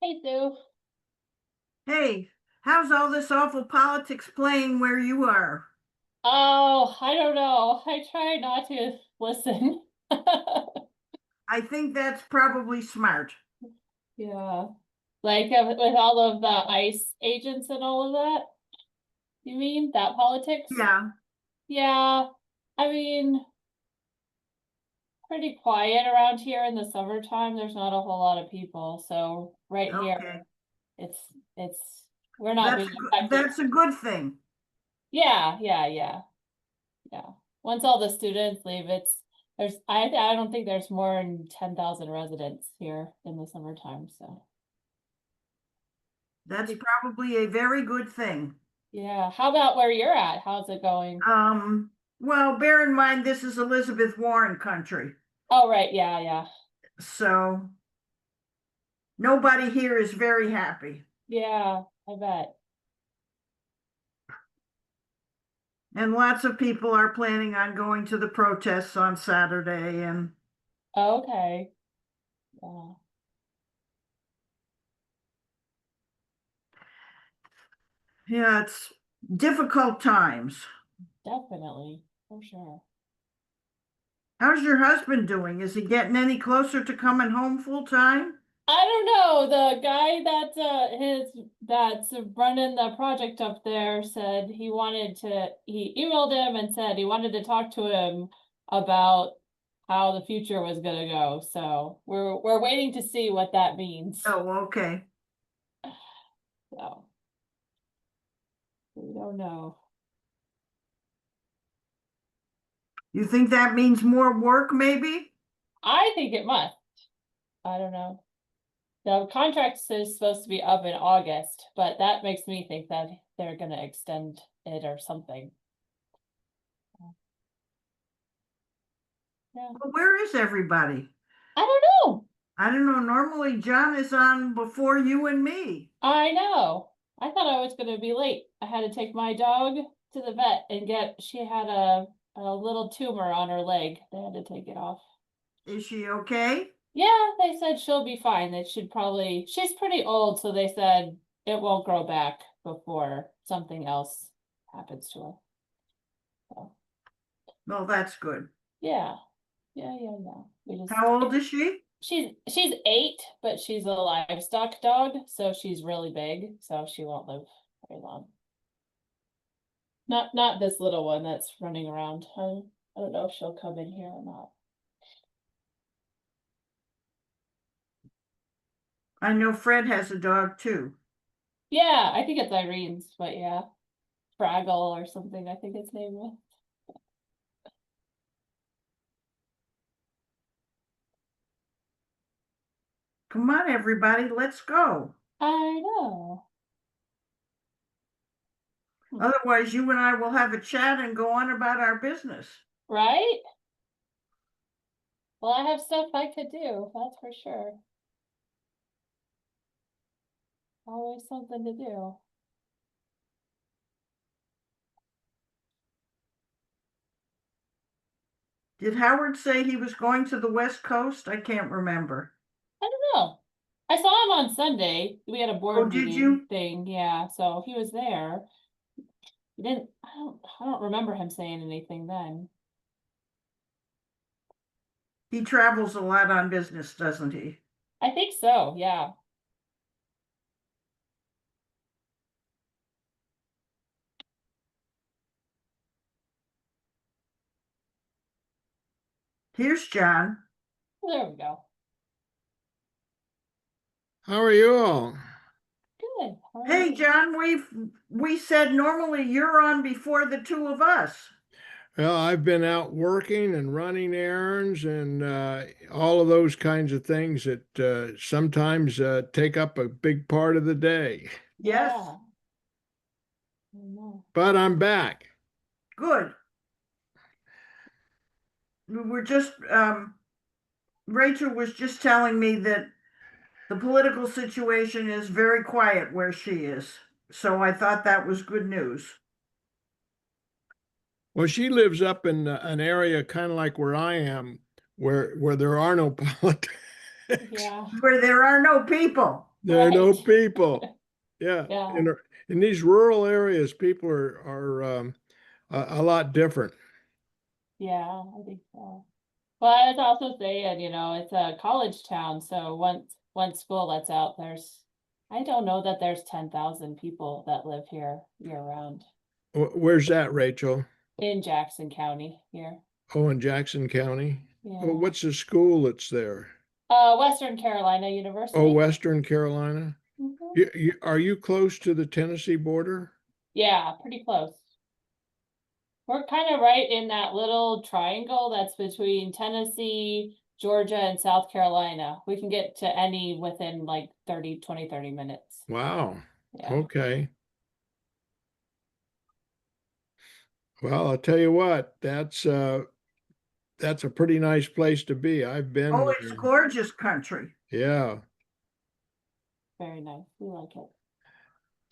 Hey, Sue. Hey, how's all this awful politics playing where you are? Oh, I don't know. I try not to listen. I think that's probably smart. Yeah. Like with all of the ICE agents and all of that, you mean that politics? Yeah, Yeah. I mean, pretty quiet around here in the summertime. There's not a whole lot of people. So right here, okay. it's it's we're not being affected. That's a good thing. Yeah, yeah, yeah, yeah. Once all the students leave, I don't think there's more than 10,000 residents here in the summertime, so That's pretty, probably a very good thing. yeah. How about where you're at? How's it going? Um, well, bear in mind this is Elizabeth Warren country, Oh, right, yeah, yeah. so nobody here is very happy. Yeah, I bet. And lots of people are planning on going to the protests on Saturday, and Okay. Yeah, yeah, it's difficult times. definitely, for sure. How's your husband doing? Is he getting any closer to coming home full time? I don't know. The guy that's running the project up there said he emailed him and said he wanted to talk to him about how the future was gonna go. So we're waiting to see what that means. Oh, okay. So we don't know. You think that means more work, maybe? I think it must. I don't know. The contract is supposed to be up in August, but that makes me think that they're gonna extend it or something. Yeah. But where is everybody? I don't know. I don't know. Normally, John is on before you and me. I know. I thought I was gonna be late. I had to take my dog to the vet and she had a little tumor on her leg. They had to take it off. Is she okay? Yeah, they said she'll be fine. She's pretty old, so they said it won't grow back before something else happens to her. So, Well, that's good. yeah, yeah. How old is she? She's 8, but she's a livestock dog, so she's really big, so she won't live very long. Not this little one that's running around. I don't know if she'll come in here or not. I know Fred has a dog too. Yeah, I think it's Irene's, but yeah. Fraggle or something, I think its name was. Come on, everybody, let's go. I know. Hmm. Otherwise, you and I will have a chat and go on about our business. Right? Well, I have stuff I could do, that's for sure. Always something to do. Did Howard say he was going to the West Coast? I can't remember. I don't know. I saw him on Sunday. We had a Oh, board did meeting you? thing, yeah, so he was there. He didn't, I don't remember him saying anything then. He travels a lot on business, doesn't he? I think so, yeah. Here's John. There we go. How are you all? Good. How are Hey, you? John, we said normally you're on before the two of us. Well, I've been out working and running errands and all of those kinds of things that sometimes take up a big part of the day. Yes, Yeah. I know. But I'm back. good. We're just Rachel was just telling me that the political situation is very quiet where she is. So I thought that was good news. Well, she lives up in an area kind of like where I am, where there are no politics. Yeah. Where there are no people. There are no Right. people. Yeah. Yeah, In these rural areas, people are a lot different. yeah, I think so. Well, I was also saying, it's a college town, so once school lets out, I don't know that there's 10,000 people that live here year round Where's that, Rachel? in Jackson County here. Oh, in Jackson County. Well, Yeah. what's the school that's there? Western Carolina Oh, University. Western Carolina. Mhm. Are you close to the Tennessee border? Yeah, pretty close. We're kind of right in that little triangle that's between Tennessee, Georgia, and South Carolina. We can get to any within like 30 minutes. Wow. Yeah. Okay. Well, I'll tell you what, that's a pretty nice place to be. I've been Oh, it's there. gorgeous country. Yeah. Very nice. We like it.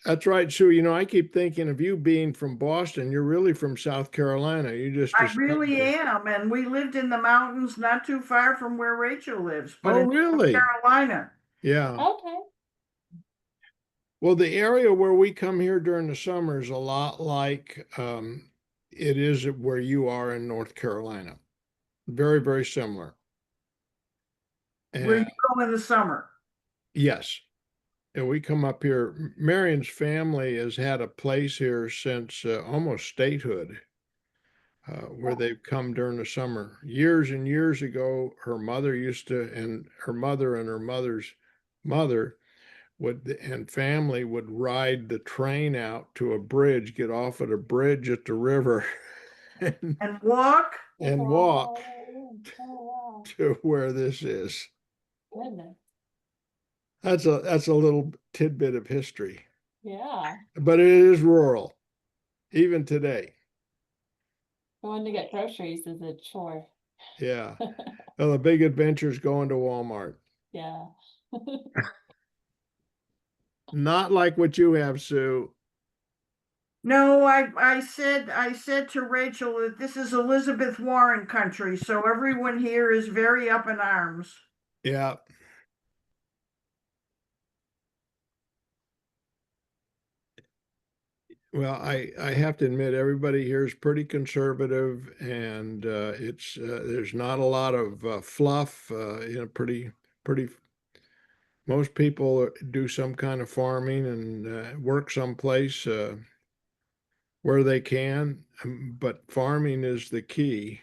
That's right, Sue. I keep thinking of you being from Boston. You're really from South Carolina. You just I described really it. am, and we lived in the mountains not too far from where Rachel lives, but Oh, in South really? Carolina. Yeah. Okay. Well, the area where we come here during the summer is a lot like it is where you are in North Carolina. Very, very similar. Where And you go in the summer. yes, and we come up here. Marion's family has had a place here since almost statehood, where they've come during the summer. Years and years ago, her mother used to, and her mother and her mother's mother and family would ride the train out to a bridge, get off at a bridge at the river, and, And walk. and walk Oh, wow. to where this is. Goodness. That's a little tidbit of history, Yeah. but it is rural, even today. Going to get groceries is a chore. Yeah. Well, the big adventure is going to Walmart. Yeah. Not like what you have, Sue. No, I said to Rachel that this is Elizabeth Warren country, so everyone here is very up in arms. Yeah. Well, I have to admit, everybody here is pretty conservative, and there's not a lot of fluff. Pretty. Most people do some kind of farming and work someplace where they can, but farming is the key.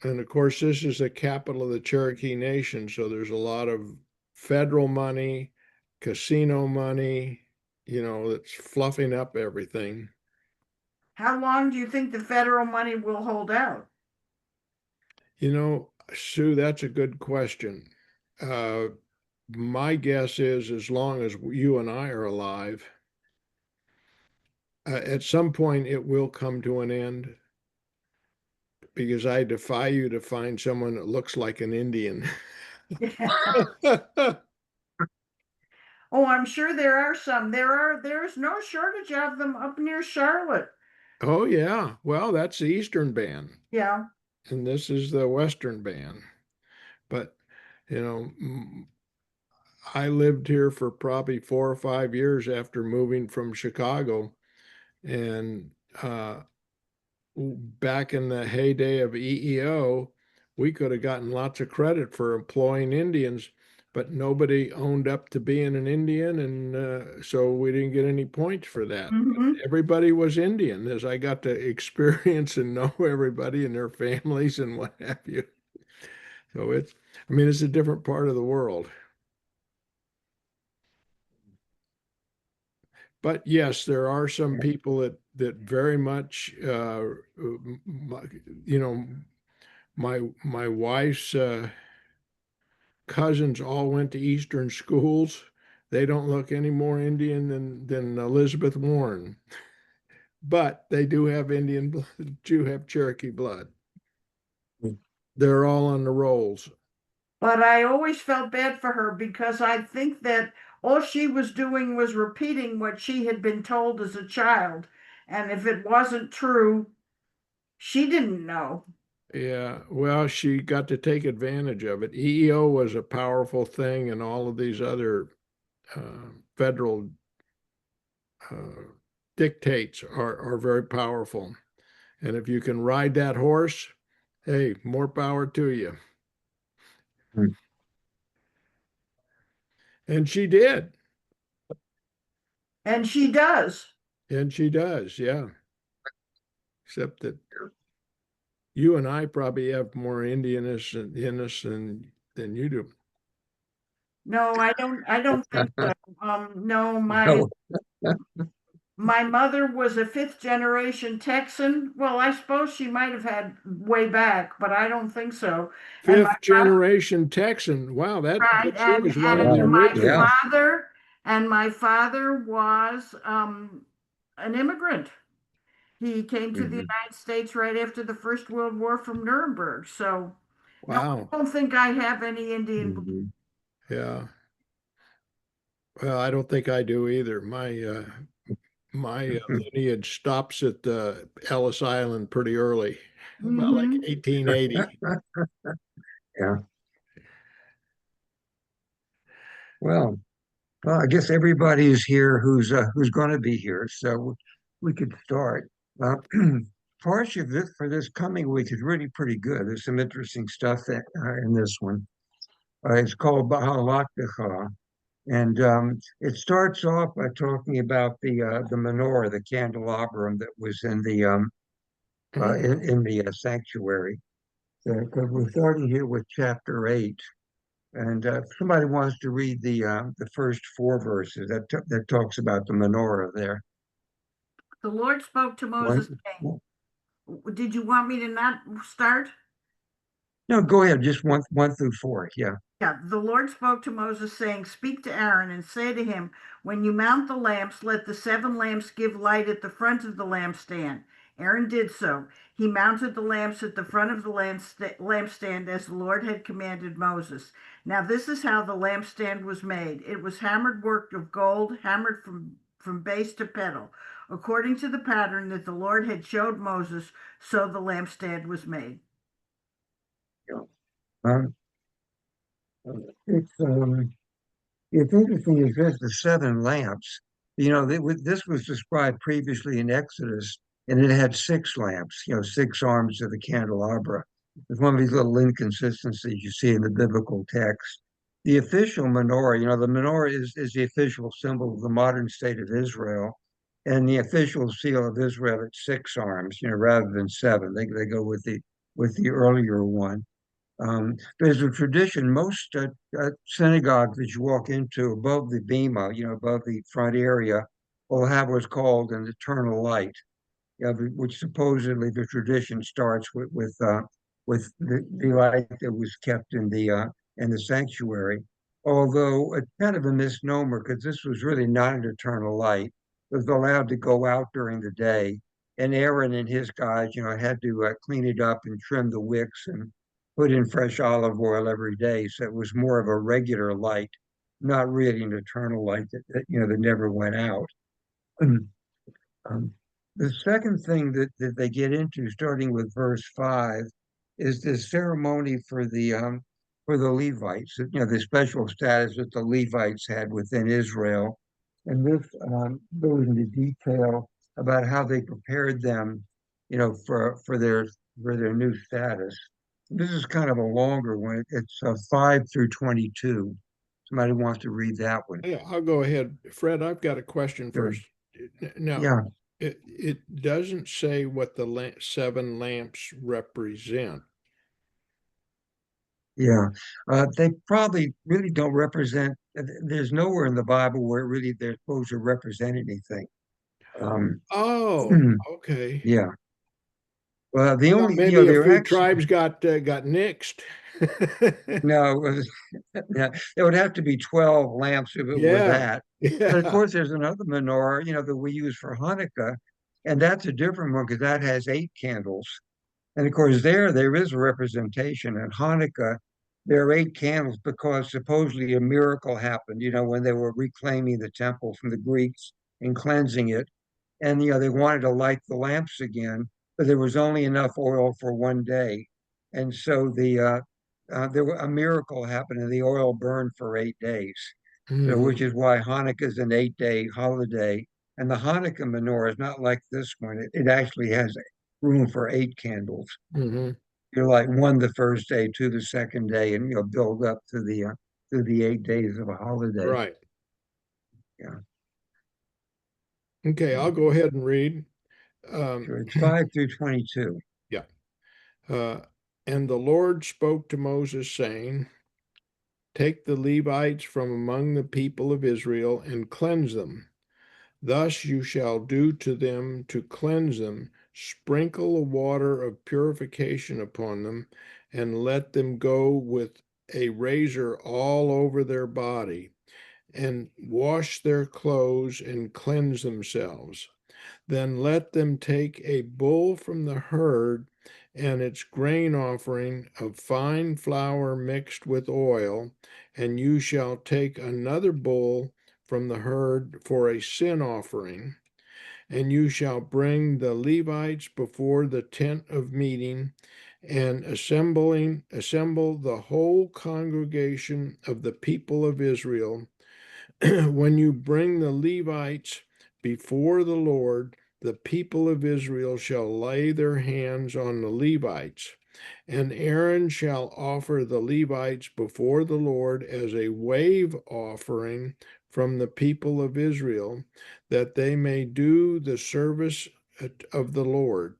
And of course, this is the capital of the Cherokee Nation, so there's a lot of federal money, casino money, that's fluffing up everything. How long do you think the federal money will hold out? Sue, that's a good question. Uh, my guess is as long as you and I are alive, at some point it will come to an end, because I defy you to find someone that looks like an Indian. Oh, I'm sure there are some. There's no shortage of them up near Charlotte. Oh, yeah. Well, that's the Eastern band, Yeah. and this is the Western band. But, you know, I lived here for probably 4 or 5 years after moving from Chicago. And back in the heyday of EEO, we could have gotten lots of credit for employing Indians, but nobody owned up to being an Indian, and so we didn't get any points for that. Hmm. Everybody was Indian, as I got to experience and know everybody and their families and what have you. So it's a different part of the world. But yes, there are some people that very much, you know, my wife's cousins all went to Eastern schools. They don't look any more Indian than Elizabeth Warren, but they do have Indian blood, do have Cherokee blood. They're all on the rolls. But I always felt bad for her because I think that all she was doing was repeating what she had been told as a child. And if it wasn't true, she didn't know. Yeah, well, she got to take advantage of it. EEO was a powerful thing, and all of these other federal uh, dictates are very powerful. And if you can ride that horse, hey, more power to you. Hmm. And she did. And she does. And she does, yeah. Except that you and I probably have more Indianness in us than you do. No, I don't think so. No, No. my mother was a fifth generation Texan. Well, I suppose she might have had way back, but I don't think so. And my Fifth generation Texan. Wow, that right, she was one of the Wow. Yeah. originals. my father was an immigrant. He came to the Mhm. United States right after the First World War from Nuremberg. So no, Wow. I don't think I have any Indian blood. Mhm. Yeah. Well, I don't think I do either. My lineage stops at Ellis Island pretty early, about like Mhm. 1880. Yeah. Well, well, I guess everybody is here who's going to be here, so we could start. Uh, Part of this for this coming week is really pretty good. There's some interesting stuff in this one. It's called Bahalakha, and it starts off by talking about the menorah, the candelabrum that was in the Mm. in the sanctuary. So, 'cause we're starting here with chapter 8. And if somebody wants to read the first 4 verses, that talks about the menorah there. The Lord spoke to Moses, One, saying, did you want me to not start? no, go ahead. Just one through 4. Yeah. Yeah, the Lord spoke to Moses, saying, speak to Aaron and say to him, when you mount the lamps, let the 7 lamps give light at the front of the lampstand. Aaron did so. He mounted the lamps at the front of the lampstand as the Lord had commanded Moses. Now, this is how the lampstand was made. It was hammered work of gold, hammered from base to pedal, according to the pattern that the Lord had showed Moses, so the lampstand was made. Yeah. Um, it's it's interesting. It says the 7 lamps. This was described previously in Exodus, and it had 6 lamps. 6 arms of the candelabra. It's one of these little inconsistencies you see in the biblical text. The official menorah, the menorah is the official symbol of the modern state of Israel, and the official seal of Israel, it's 6 arms, rather than 7. They go with the earlier one. There's a tradition, most synagogues that you walk into above the bema, above the front area, will have what's called an eternal light, which supposedly the tradition starts with the light that was kept in the sanctuary. Although it's kind of a misnomer because this was really not an eternal light. It was allowed to go out during the day, and Aaron and his guys, had to clean it up and trim the wicks and put in fresh olive oil every day. So it was more of a regular light, not really an eternal light that never went out. Um, the second thing that they get into, starting with verse 5, is the ceremony for the Levites. The special status that the Levites had within Israel, and this goes into detail about how they prepared them, for their new status. This is kind of a longer one. It's 5 through 22. Somebody wants to read that one. Yeah, I'll go ahead. Fred, I've got a question Sure. first. Now, Yeah. it doesn't say what the 7 lamps represent. Yeah, they probably really don't represent. There's nowhere in the Bible where really they're supposed to represent anything. Um, Oh, okay. yeah. Well, the Well, only, maybe a they're few actually tribes got nixed. no. Yeah, there would have to be 12 lamps if it were Yeah, that. But of yeah. course, there's another menorah, that we use for Hanukkah, and that's a different one because that has 8 candles. And of course, there is a representation in Hanukkah. There are 8 candles because supposedly a miracle happened, when they were reclaiming the temple from the Greeks and cleansing it. And they wanted to light the lamps again, but there was only enough oil for one day. And so a miracle happened and the oil burned for 8 days. So, which Mhm. is why Hanukkah is an 8-day holiday. And the Hanukkah menorah is not like this one. It actually has room for 8 candles. Mhm. You're like one the first day, two the second day, and build up to the 8 days of a holiday. Right. Yeah. Okay, I'll go ahead and read. Sure. It's 5 through 22. Yeah. Uh, and the Lord spoke to Moses, saying, take the Levites from among the people of Israel and cleanse them. Thus you shall do to them to cleanse them, sprinkle a water of purification upon them, and let them go with a razor all over their body, and wash their clothes and cleanse themselves. Then let them take a bull from the herd and its grain offering of fine flour mixed with oil, and you shall take another bull from the herd for a sin offering, and you shall bring the Levites before the tent of meeting, and assemble the whole congregation of the people of Israel. When you bring the Levites before the Lord, the people of Israel shall lay their hands on the Levites, and Aaron shall offer the Levites before the Lord as a wave offering from the people of Israel, that they may do the service of the Lord.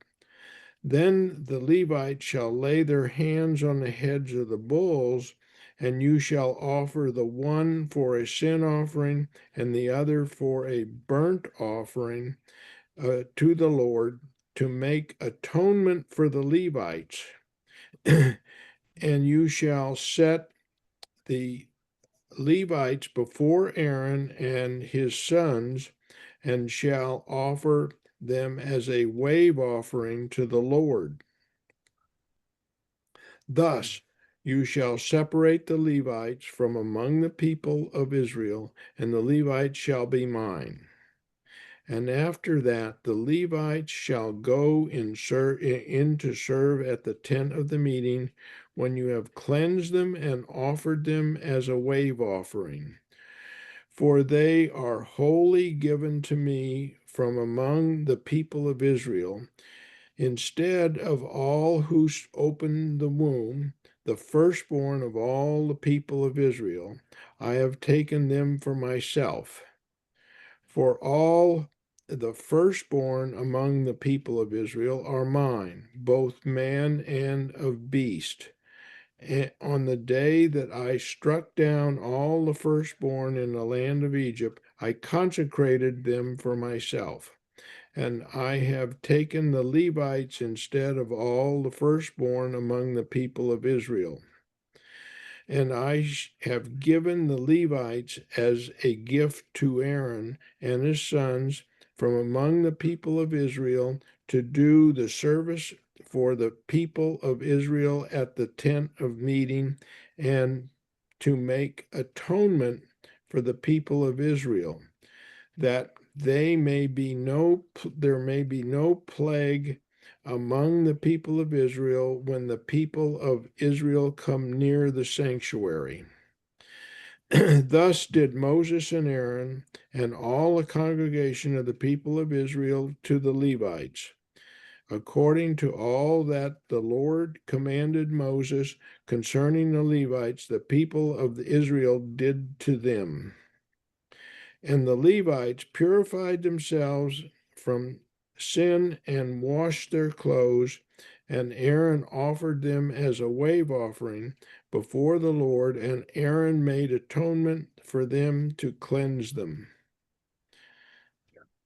Then the Levites shall lay their hands on the heads of the bulls, and you shall offer the one for a sin offering and the other for a burnt offering to the Lord, to make atonement for the Levites. And you shall set the Levites before Aaron and his sons, and shall offer them as a wave offering to the Lord. Thus you shall separate the Levites from among the people of Israel, and the Levites shall be mine. And after that the Levites shall go in to serve at the tent of the meeting, when you have cleansed them and offered them as a wave offering. For they are wholly given to me from among the people of Israel. Instead of all who opened the womb, the firstborn of all the people of Israel, I have taken them for myself. For all the firstborn among the people of Israel are mine, both man and of beast. And on the day that I struck down all the firstborn in the land of Egypt, I consecrated them for myself. And I have taken the Levites instead of all the firstborn among the people of Israel. And I have given the Levites as a gift to Aaron and his sons from among the people of Israel, to do the service for the people of Israel at the tent of meeting, and to make atonement for the people of Israel, that there may be no plague among the people of Israel when the people of Israel come near the sanctuary. Thus did Moses and Aaron and all the congregation of the people of Israel to the Levites, according to all that the Lord commanded Moses concerning the Levites, the people of Israel did to them. And the Levites purified themselves from sin and washed their clothes, and Aaron offered them as a wave offering before the Lord, and Aaron made atonement for them to cleanse them.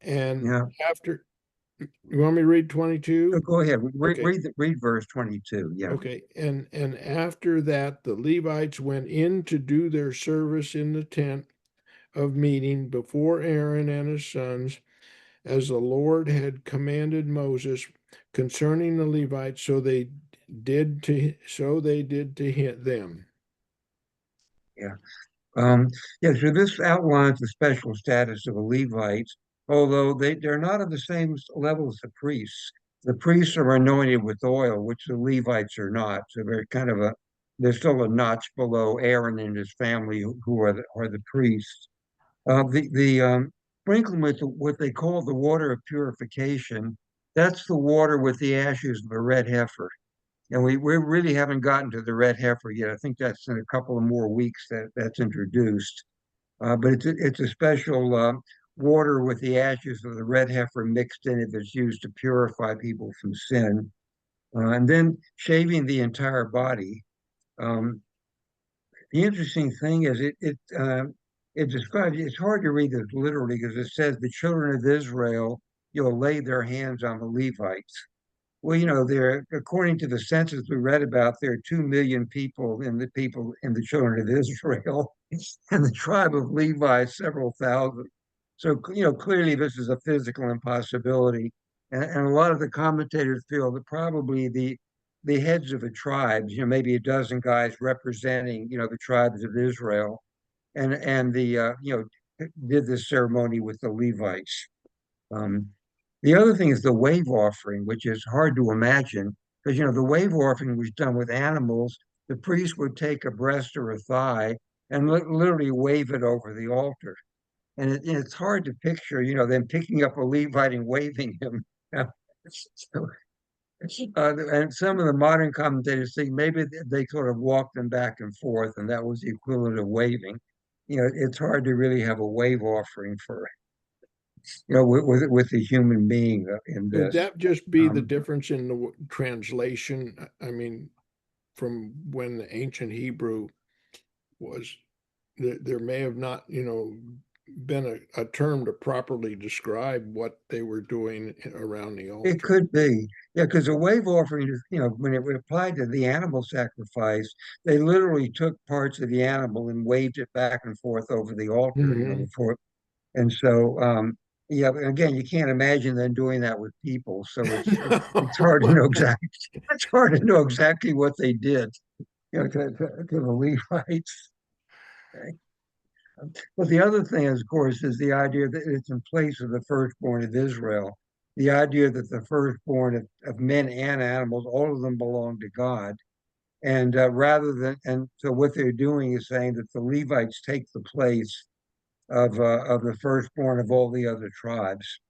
And Yeah. after, you want me to read 22? Go ahead. Okay. Read verse 22. Yeah. Okay, and after that the Levites went in to do their service in the tent of meeting before Aaron and his sons, as the Lord had commanded Moses concerning the Levites, so they did to them. Yeah. Um, yeah, so this outlines the special status of the Levites, although they're not on the same level as the priests. the priests are anointed with oil, which the Levites are not. So they're still a notch below Aaron and his family, who are the priests. The sprinkling with what they call the water of purification, that's the water with the ashes of a red heifer. And we really haven't gotten to the red heifer yet. I think that's in a couple of more weeks that's introduced. But it's a special water with the ashes of the red heifer mixed in it that's used to purify people from sin. And then shaving the entire body. Um, the interesting thing is it describes, it's hard to read this literally because it says the children of Israel, you'll lay their hands on the Levites. Well, there, according to the census we read about, there are 2 million people in the children of Israel, and the tribe of Levi several thousand. So, clearly this is a physical impossibility. And a lot of the commentators feel that probably the heads of the tribes, maybe a dozen guys representing, the tribes of Israel, and did this ceremony with the Levites. Um, the other thing is the wave offering, which is hard to imagine because, the wave offering was done with animals. The priest would take a breast or a thigh and literally wave it over the altar. And it's hard to picture, them picking up a Levite and waving him. So, and some of the modern commentators think maybe they sort of walked them back and forth, and that was the equivalent of waving. It's hard to really have a wave offering for, with a human being in Would this. that just be the Um, difference in the translation? I mean, from when the ancient Hebrew was, there may have not, been a term to properly describe what they were doing around the It altar. could be. Yeah, because a wave offering is, when it applied to the animal sacrifice, they literally took parts of the animal and waved it back and forth over the altar, Mhm. before. And so, yeah, again, you can't imagine them doing that with people. So it's hard to know exactly. It's hard to know exactly what they did, to the Levites. Okay. But the other thing, of course, is the idea that it's in place of the firstborn of Israel. The idea that the firstborn of men and animals, all of them belong to God. And and so what they're doing is saying that the Levites take the place of the firstborn of all the other tribes.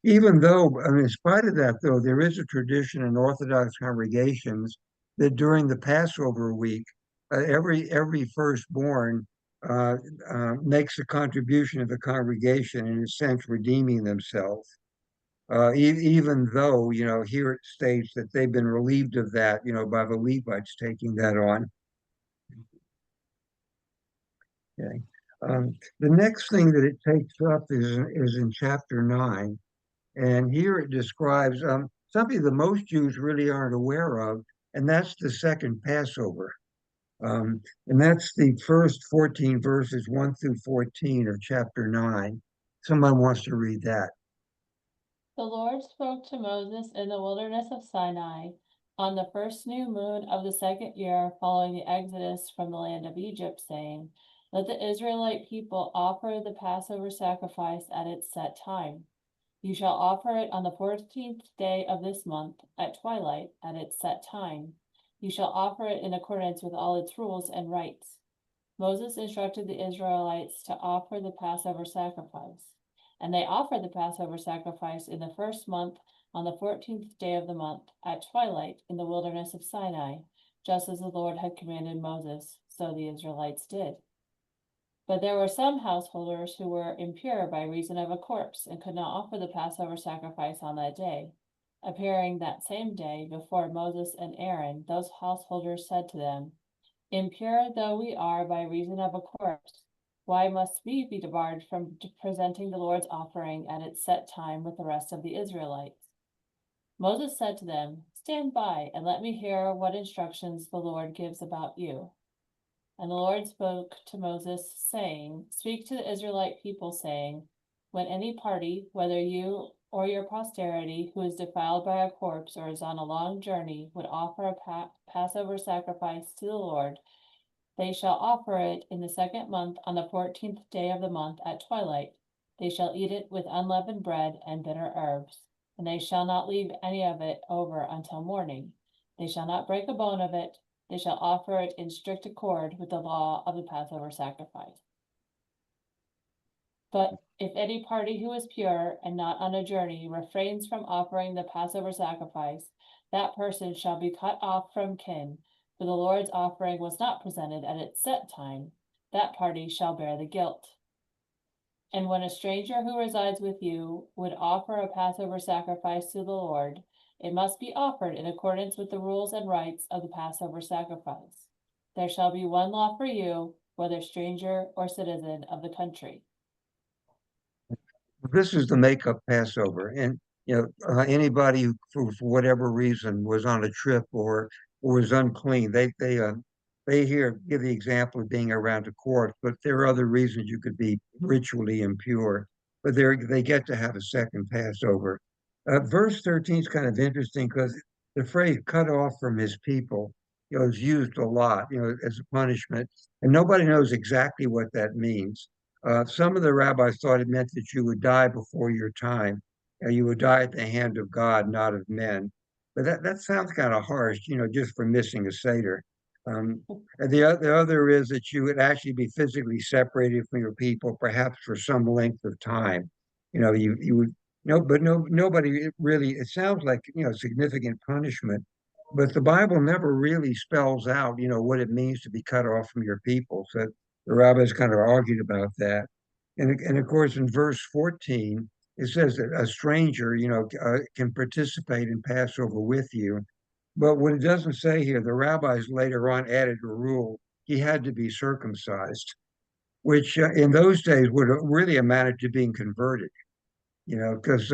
Even though, I mean, in spite of that, though, there is a tradition in Orthodox congregations that during the Passover week, every firstborn uh, makes a contribution to the congregation, in a sense, redeeming themselves. Even though, here it states that they've been relieved of that, by the Levites taking that on. Okay. The next thing that it takes up is in chapter 9. And here it describes something that most Jews really aren't aware of, and that's the second Passover. And that's the first 14 verses, 1 through 14 of chapter 9. Someone wants to read that. The Lord spoke to Moses in the wilderness of Sinai on the first new moon of the second year following the exodus from the land of Egypt, saying, "Let the Israelite people offer the Passover sacrifice at its set time. You shall offer it on the 14th day of this month at twilight at its set time. You shall offer it in accordance with all its rules and rites." Moses instructed the Israelites to offer the Passover sacrifice. And they offered the Passover sacrifice in the first month on the 14th day of the month at twilight in the wilderness of Sinai, just as the Lord had commanded Moses, so the Israelites did. But there were some householders who were impure by reason of a corpse and could not offer the Passover sacrifice on that day. Appearing that same day before Moses and Aaron, those householders said to them, "Impure though we are by reason of a corpse, why must we be debarred from presenting the Lord's offering at its set time with the rest of the Israelites?" Moses said to them, "Stand by and let me hear what instructions the Lord gives about you." And the Lord spoke to Moses, saying, "Speak to the Israelite people, saying, when any party, whether you or your posterity, who is defiled by a corpse or is on a long journey, would offer a Passover sacrifice to the Lord, they shall offer it in the second month on the 14th day of the month at twilight. They shall eat it with unleavened bread and bitter herbs. and they shall not leave any of it over until morning. They shall not break a bone of it. They shall offer it in strict accord with the law of the Passover sacrifice. But if any party who is pure and not on a journey refrains from offering the Passover sacrifice, that person shall be cut off from kin, for the Lord's offering was not presented at its set time. That party shall bear the guilt. And when a stranger who resides with you would offer a Passover sacrifice to the Lord, it must be offered in accordance with the rules and rites of the Passover sacrifice. There shall be one law for you, whether stranger or citizen of the country. This is the makeup Passover, and anybody who, for whatever reason, was on a trip or was unclean, they here give the example of being around a court, but there are other reasons you could be ritually impure, but they get to have a second Passover. Verse 13 is kind of interesting because the phrase "cut off from his people," is used a lot, as a punishment, and nobody knows exactly what that means. Some of the rabbis thought it meant that you would die before your time, and you would die at the hand of God, not of men. But that sounds kind of harsh, just for missing a Seder. And the other is that you would actually be physically separated from your people, perhaps for some length of time. You would no, but nobody really. It sounds like significant punishment, but the Bible never really spells out what it means to be cut off from your people. So the rabbis kind of argued about that. And of course, in verse 14, it says that a stranger, can participate in Passover with you. But what it doesn't say here, the rabbis later on added a rule: he had to be circumcised, which in those days would have really amounted to being converted, because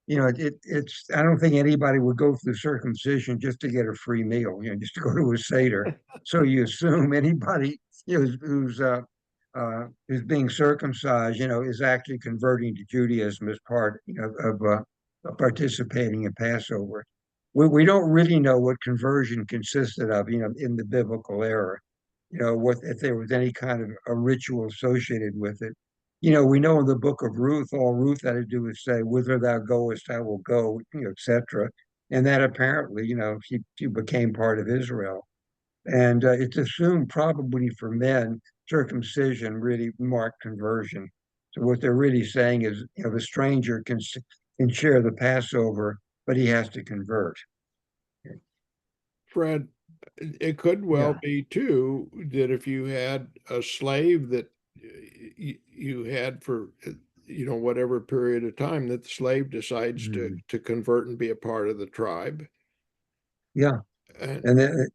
it's I don't think anybody would go through circumcision just to get a free meal, just to go to a Seder. So you assume anybody who's being circumcised, is actually converting to Judaism as part, of participating in Passover. We don't really know what conversion consisted of, in the biblical era. What if there was any kind of a ritual associated with it. We know in the book of Ruth, all Ruth had to do was say, "Whither thou goest, I will go," etc. And that apparently, she became part of Israel. And it's assumed probably for men, circumcision really marked conversion. So what they're really saying is, the stranger can share the Passover, but he has to convert. Fred, it could well Yeah. be too that if you had a slave that you had for whatever period of time, that the slave decides Mhm. to convert and be a part of the tribe. Yeah. And And then,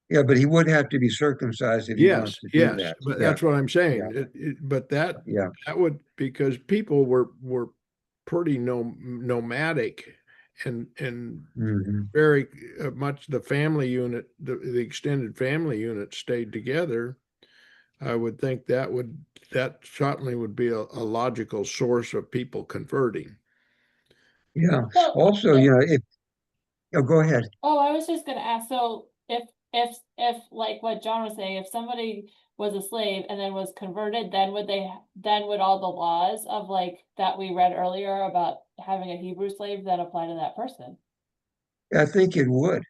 yeah, but he would have to be circumcised if he wants yes, to do yes, that. but Yeah. that's what I'm saying. Yeah. But Yeah. that would, because people were pretty nomadic and Hmm. very much the family unit, the extended family unit stayed together. I would think that certainly would be a logical source of people converting. Yeah. So, Also, if go ahead. oh, I was just gonna ask, so if like what John was saying, if somebody was a slave and then was converted, then would all the laws of like that we read earlier about having a Hebrew slave then apply to that person? I think it would.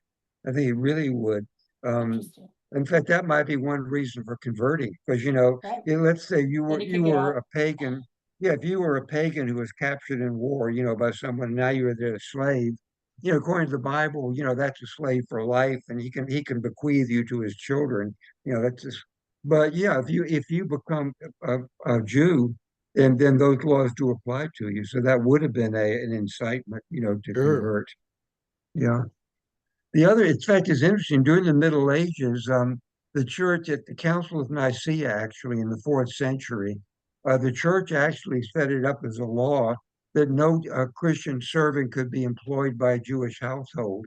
I think it really would. Um, Interesting, in fact, that might be one reason for converting, because right? let's say you Then were you could get out. a pagan. Yeah, if you were a pagan who was captured in war, by someone, now you're a slave. According to the Bible, that's a slave for life, and he can bequeath you to his children. That's just. But yeah, if you become a Jew, and then those laws do apply to you. So that would have been an incitement, to Sure. convert. Yeah. In fact, is interesting. During the Middle Ages, the church at the Council of Nicaea, actually in the fourth century, the church actually set it up as a law that no Christian servant could be employed by a Jewish household.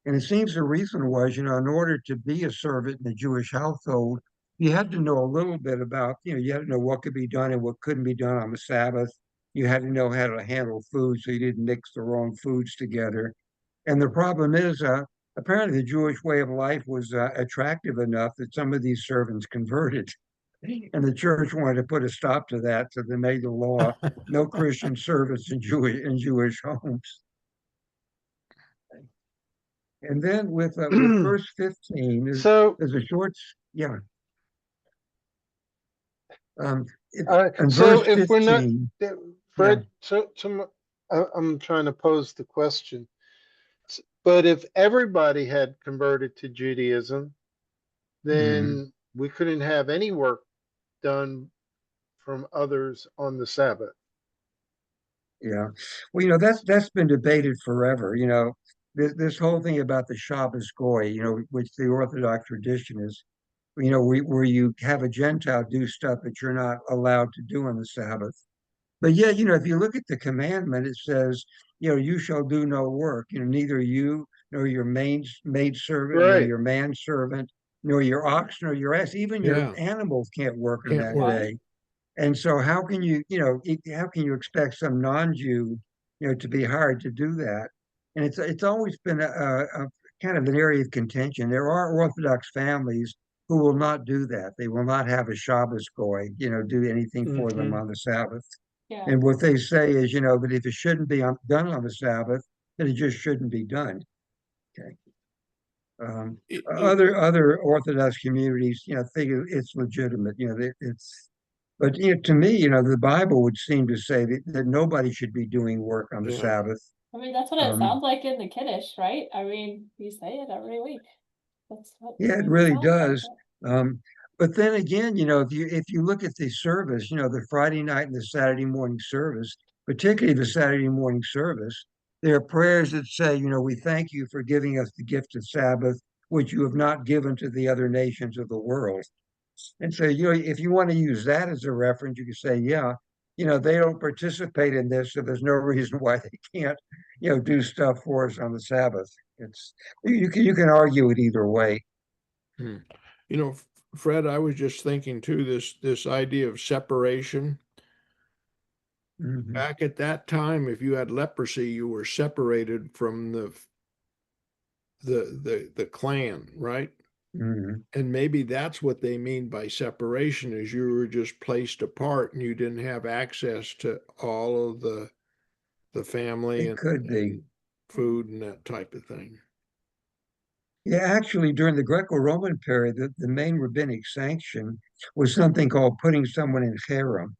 And it seems the reason was, in order to be a servant in a Jewish household, you had to know a little bit about, you had to know what could be done and what couldn't be done on the Sabbath. You had to know how to handle food so you didn't mix the wrong foods together. And the problem is, apparently the Jewish way of life was attractive enough that some of these servants converted. And the church wanted to put a stop to that, so they made the law, no Christian service in Jewish homes. And then with verse 15, So, there's a short, yeah. Um, in so verse if we're not, 15, yeah, Fred, I'm trying to pose the question. But if everybody had converted to Judaism, mhm, then we couldn't have any work done from others on the Sabbath. yeah. Well, that's been debated forever. This whole thing about the Shabbos Goy, which the Orthodox tradition is, where you have a Gentile do stuff that you're not allowed to do on the Sabbath. But yeah, if you look at the commandment, it says, you shall do no work. Neither you nor your maid servant, nor Right. your manservant, nor your ox, nor your ass, even your Yeah, animals can't work on can't that work. day. And so how can you expect some non-Jew, to be hired to do that? And it's always been a kind of an area of contention. There are Orthodox families who will not do that. They will not have a Shabbos goy, do anything for them Mhm. on the Sabbath. Yeah, And what they say is, that if it shouldn't be done on the Sabbath, then it just shouldn't be done. Okay. Um, It- it- other Orthodox communities, think it's legitimate. It's, but to me, the Bible would seem to say that nobody should be doing work on the yeah, Sabbath. I mean, that's what it Um, sounds like in the Kiddush, right? I mean, you say it every week. That's what, yeah, I it mean, it really sounds like does. it. Um, but then again, if you look at the service, the Friday night and the Saturday morning service, particularly the Saturday morning service, there are prayers that say, we thank you for giving us the gift of Sabbath, which you have not given to the other nations of the world. And so, if you want to use that as a reference, you can say, yeah, they don't participate in this, so there's no reason why they can't, do stuff for us on the Sabbath. It's you can argue it either way. Hmm. Fred, I was just thinking too, this idea of separation. Mhm, Back at that time, if you had leprosy, you were separated from the clan, right? mhm. And maybe that's what they mean by separation, is you were just placed apart and you didn't have access to all of the family It could be. and food and that type of thing. Yeah, actually, during the Greco-Roman period, the main rabbinic sanction was something called putting someone in cherem,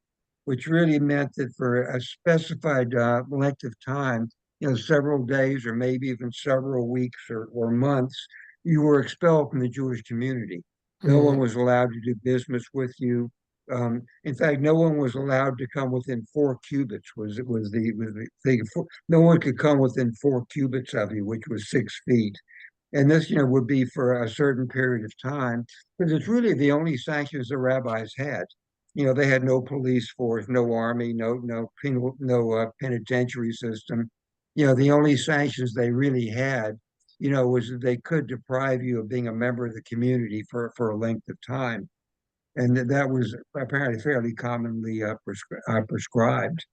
which really meant that for a specified length of time, several days or maybe even several weeks or months, you were expelled from the Jewish community. No one Mhm. was allowed to do business with you. In fact, no one was allowed to come within 4 cubits. Was the thing? No one could come within 4 cubits of you, which was 6 feet. And this, would be for a certain period of time, because it's really the only sanctions the rabbis had. They had no police force, no army, no penitentiary system. The only sanctions they really had, was that they could deprive you of being a member of the community for a length of time, and that was apparently fairly commonly prescribed.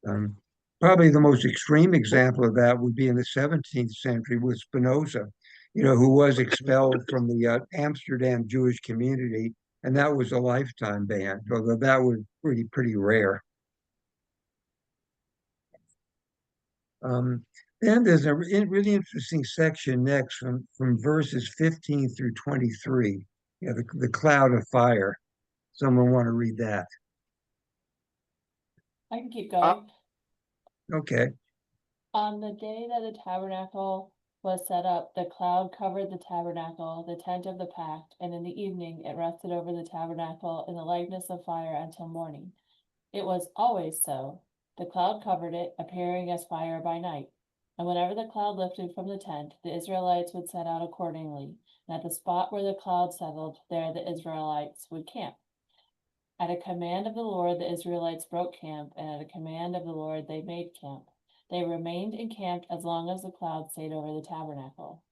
Um, Probably the most extreme example of that would be in the 17th century with Spinoza, who was expelled from the Amsterdam Jewish community, and that was a lifetime ban, although that was pretty rare. Um, then there's a really interesting section next from verses 15 through 23, the cloud of fire. Someone want to read that? I can keep Uh, going. Okay. On the day that the tabernacle was set up, the cloud covered the tabernacle, the tent of the pact, and in the evening it rested over the tabernacle in the likeness of fire until morning. It was always so. The cloud covered it, appearing as fire by night. And whenever the cloud lifted from the tent, the Israelites would set out accordingly. And at the spot where the cloud settled, there the Israelites would camp. At a command of the Lord, the Israelites broke camp, and at a command of the Lord, they made camp. They remained encamped as long as the cloud stayed over the tabernacle.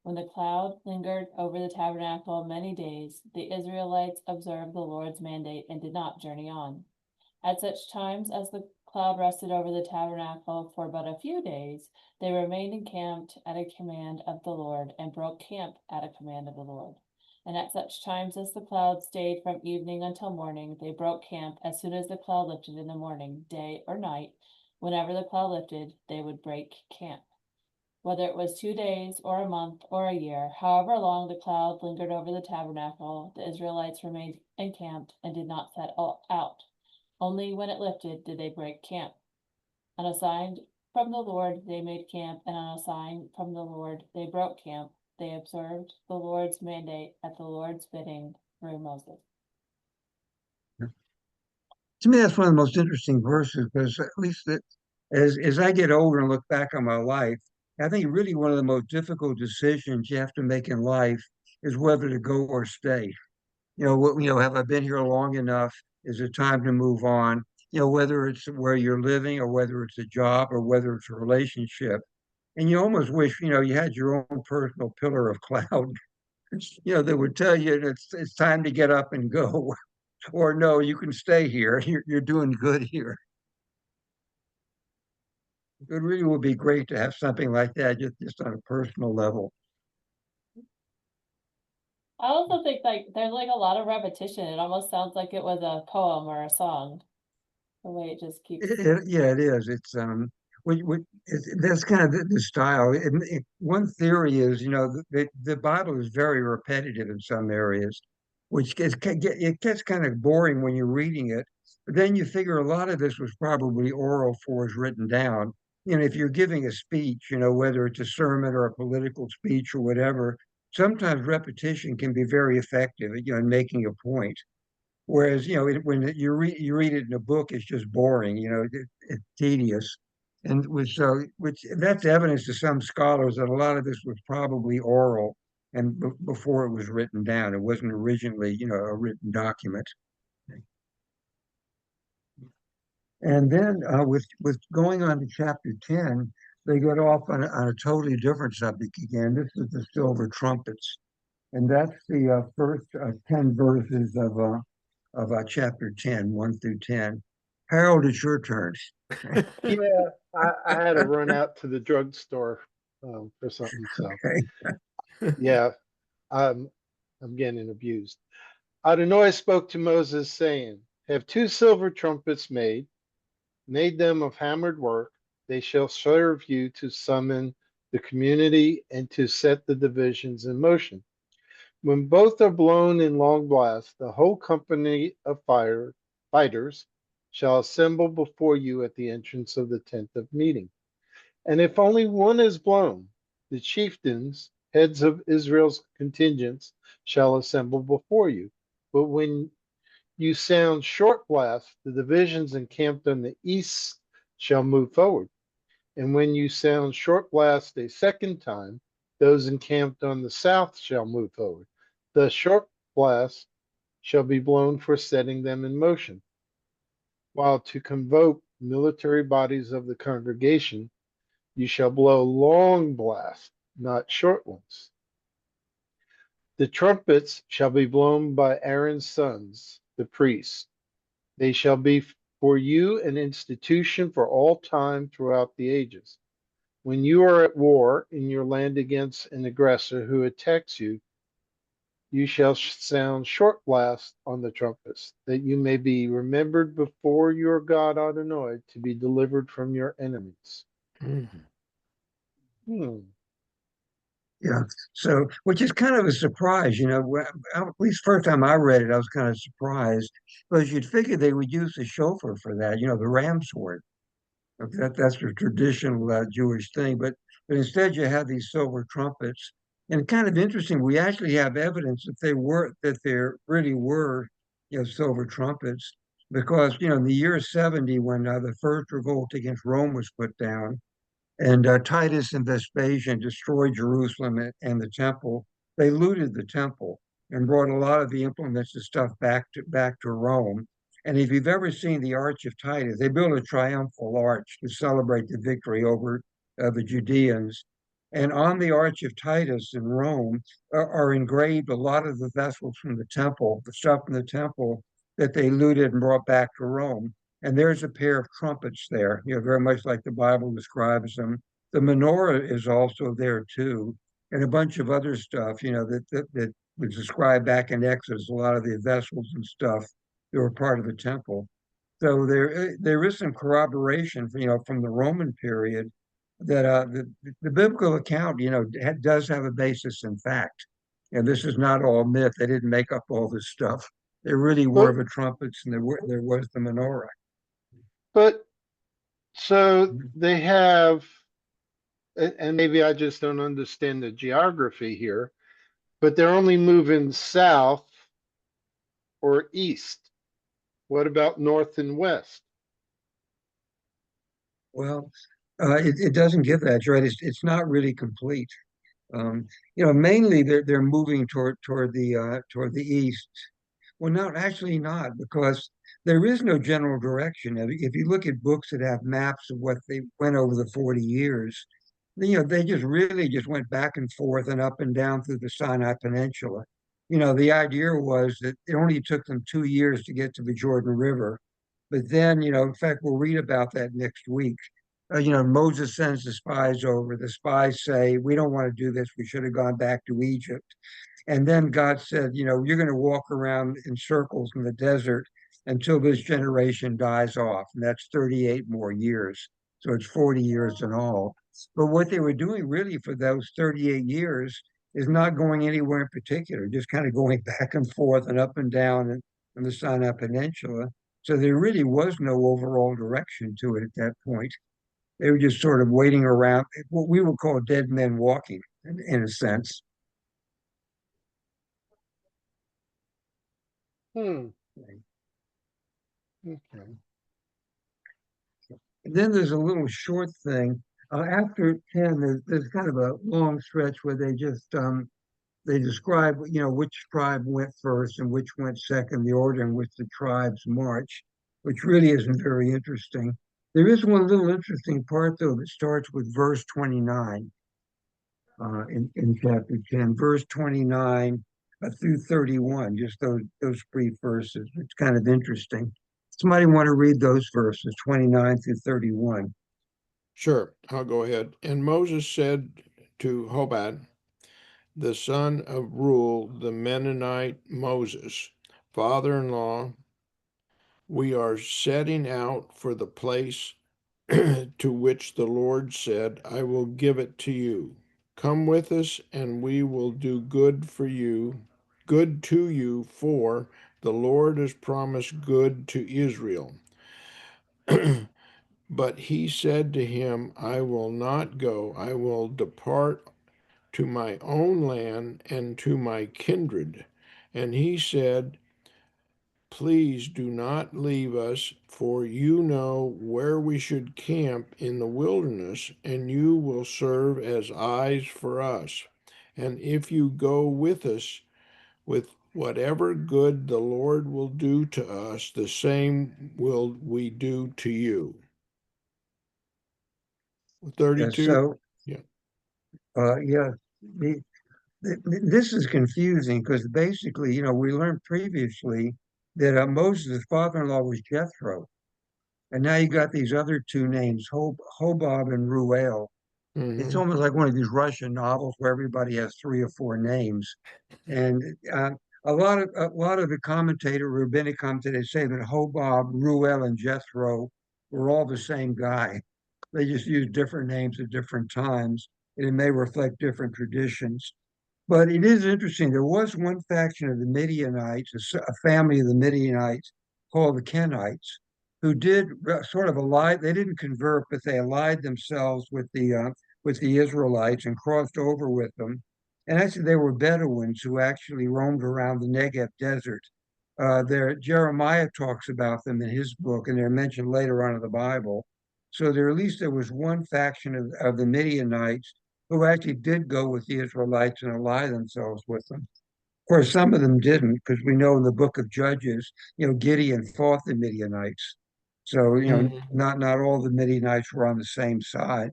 When the cloud lingered over the tabernacle many days, the Israelites observed the Lord's mandate and did not journey on. At such times as the cloud rested over the tabernacle for but a few days, they remained encamped at a command of the Lord and broke camp at a command of the Lord. And at such times as the cloud stayed from evening until morning, they broke camp as soon as the cloud lifted in the morning, day or night. Whenever the cloud lifted, they would break camp. Whether it was 2 days or a month or a year, however long the cloud lingered over the tabernacle, the Israelites remained encamped and did not set out. Only when it lifted did they break camp. On a sign from the Lord they made camp, and on a sign from the Lord they broke camp. They observed the Lord's mandate at the Lord's bidding through Moses. To me, that's one of the most interesting verses because at least that as I get older and look back on my life, I think really one of the most difficult decisions you have to make in life is whether to go or stay. Have I been here long enough? Is it time to move on? Whether it's where you're living or whether it's a job or whether it's a relationship. And you almost wish, you had your own personal pillar of cloud, that would tell you it's time to get up and go. Or no, you can stay here. You're doing good here. It really would be great to have something like that just on a personal level. I also think like there's like a lot of repetition. It almost sounds like it was a poem or a song. The way it just keeps. Yeah, it is. It's that's kind of the style. One theory is, the Bible is very repetitive in some areas, which it gets kind of boring when you're reading it. But then you figure a lot of this was probably oral for was written down. If you're giving a speech, whether it's a sermon or a political speech or whatever, sometimes repetition can be very effective, in making a point. Whereas, when you read it in a book, it's just boring, it's tedious. And which that's evidence to some scholars that a lot of this was probably oral and before it was written down. It wasn't originally, a written document. And then with going on to chapter 10, they get off on a totally different subject again. This is the silver trumpets. And that's the first 10 verses of chapter 10, 1 through 10. Harold, it's your turn. Yeah, I had to run out to the drugstore for something. So Okay. yeah, I'm getting abused. Adonai spoke to Moses, saying, "Have 2 silver trumpets made them of hammered work. They shall serve you to summon the community and to set the divisions in motion. When both are blown in long blasts, the whole company of fighters shall assemble before you at the entrance of the tent of meeting. And if only one is blown, the chieftains, heads of Israel's contingents, shall assemble before you. But when you sound short blasts, the divisions encamped on the east shall move forward. And when you sound short blast a second time, those encamped on the south shall move forward. The short blast shall be blown for setting them in motion, while to convoke military bodies of the congregation, you shall blow long blasts, not short ones. The trumpets shall be blown by Aaron's sons, the priests. They shall be for you an institution for all time throughout the ages. When you are at war in your land against an aggressor who attacks you, you shall sound short blasts on the trumpets, that you may be remembered before your God Adonai to be delivered from your enemies." Hmm. Yeah. So, which is kind of a surprise, at least first time I read it, I was kind of surprised because you'd figure they would use the shofar for that, the ram's horn. That's a traditional Jewish thing, but instead you have these silver trumpets, and kind of interesting. We actually have evidence that there really were, silver trumpets, because in the year 70 when the first revolt against Rome was put down, and Titus and Vespasian destroyed Jerusalem and the temple. They looted the temple and brought a lot of the implements and stuff back to Rome. And if you've ever seen the Arch of Titus, they built a triumphal arch to celebrate the victory over the Judeans. And on the Arch of Titus in Rome are engraved a lot of the vessels from the temple, the stuff from the temple that they looted and brought back to Rome. And there's a pair of trumpets there, very much like the Bible describes them. The menorah is also there too, and a bunch of other stuff, that was described back in Exodus, a lot of the vessels and stuff that were part of the temple. So there is some corroboration, from the Roman period that the biblical account, does have a basis in fact. And this is not all myth. They didn't make up all this stuff. There really were But the trumpets, and there was the menorah. but so they have, and maybe I just don't understand the geography here, but they're only moving south or east. What about north and west? Well, it doesn't give that, right? It's not really complete. Mainly they're moving toward the east. Well, no, actually not, because there is no general direction. If you look at books that have maps of what they went over the 40 years, they just really just went back and forth and up and down through the Sinai Peninsula. The idea was that it only took them 2 years to get to the Jordan River. But then, in fact, we'll read about that next week. Moses sends the spies over. The spies say, we don't want to do this. We should have gone back to Egypt. And then God said, you're going to walk around in circles in the desert until this generation dies off. And that's 38 more years. So it's 40 years in all. But what they were doing really for those 38 years is not going anywhere in particular, just kind of going back and forth and up and down in the Sinai Peninsula. So there really was no overall direction to it at that point. They were just sort of waiting around, what we would call dead men walking, in a sense. Hmm. Okay. And then there's a little short thing. After 10, there's kind of a long stretch where they describe, which tribe went first and which went second, the order in which the tribes march, which really isn't very interesting. There is one little interesting part, though, that starts with verse 29 in chapter 10, verse 29 through 31, just those brief verses. It's kind of interesting. Somebody want to read those verses, 29 through 31. Sure, I'll go ahead. And Moses said to Hobad, the son of Reuel, the Mennonite Moses, father-in-law, we are setting out for the place to which the Lord said, I will give it to you. Come with us, and we will do good to you, for the Lord has promised good to Israel. But he said to him, I will not go. I will depart to my own land and to my kindred. And he said, please do not leave us, for you know where we should camp in the wilderness, and you will serve as eyes for us. And if you go with us, with whatever good the Lord will do to us, the same will we do to you. Yeah, 32. so, Yeah. yeah, this is confusing because basically, we learned previously that Moses' father-in-law was Jethro. And now you got these other two names, Hobab and Ruel. It's Mm-hmm. almost like one of these Russian novels where everybody has three or four names. And a lot of the rabbinic commentators say that Hobab, Ruel, and Jethro were all the same guy. They just used different names at different times, and it may reflect different traditions. But it is interesting. There was one faction of the Midianites, a family of the Midianites called the Kenites, who did sort of ally. They didn't convert, but they allied themselves with the Israelites and crossed over with them. And actually, they were Bedouins who actually roamed around the Negev desert. Jeremiah talks about them in his book, and they're mentioned later on in the Bible. So there was one faction of the Midianites who actually did go with the Israelites and ally themselves with them. Of course, some of them didn't, because we know in the book of Judges, Gideon fought the Midianites. So, Mm-hmm. not all the Midianites were on the same side.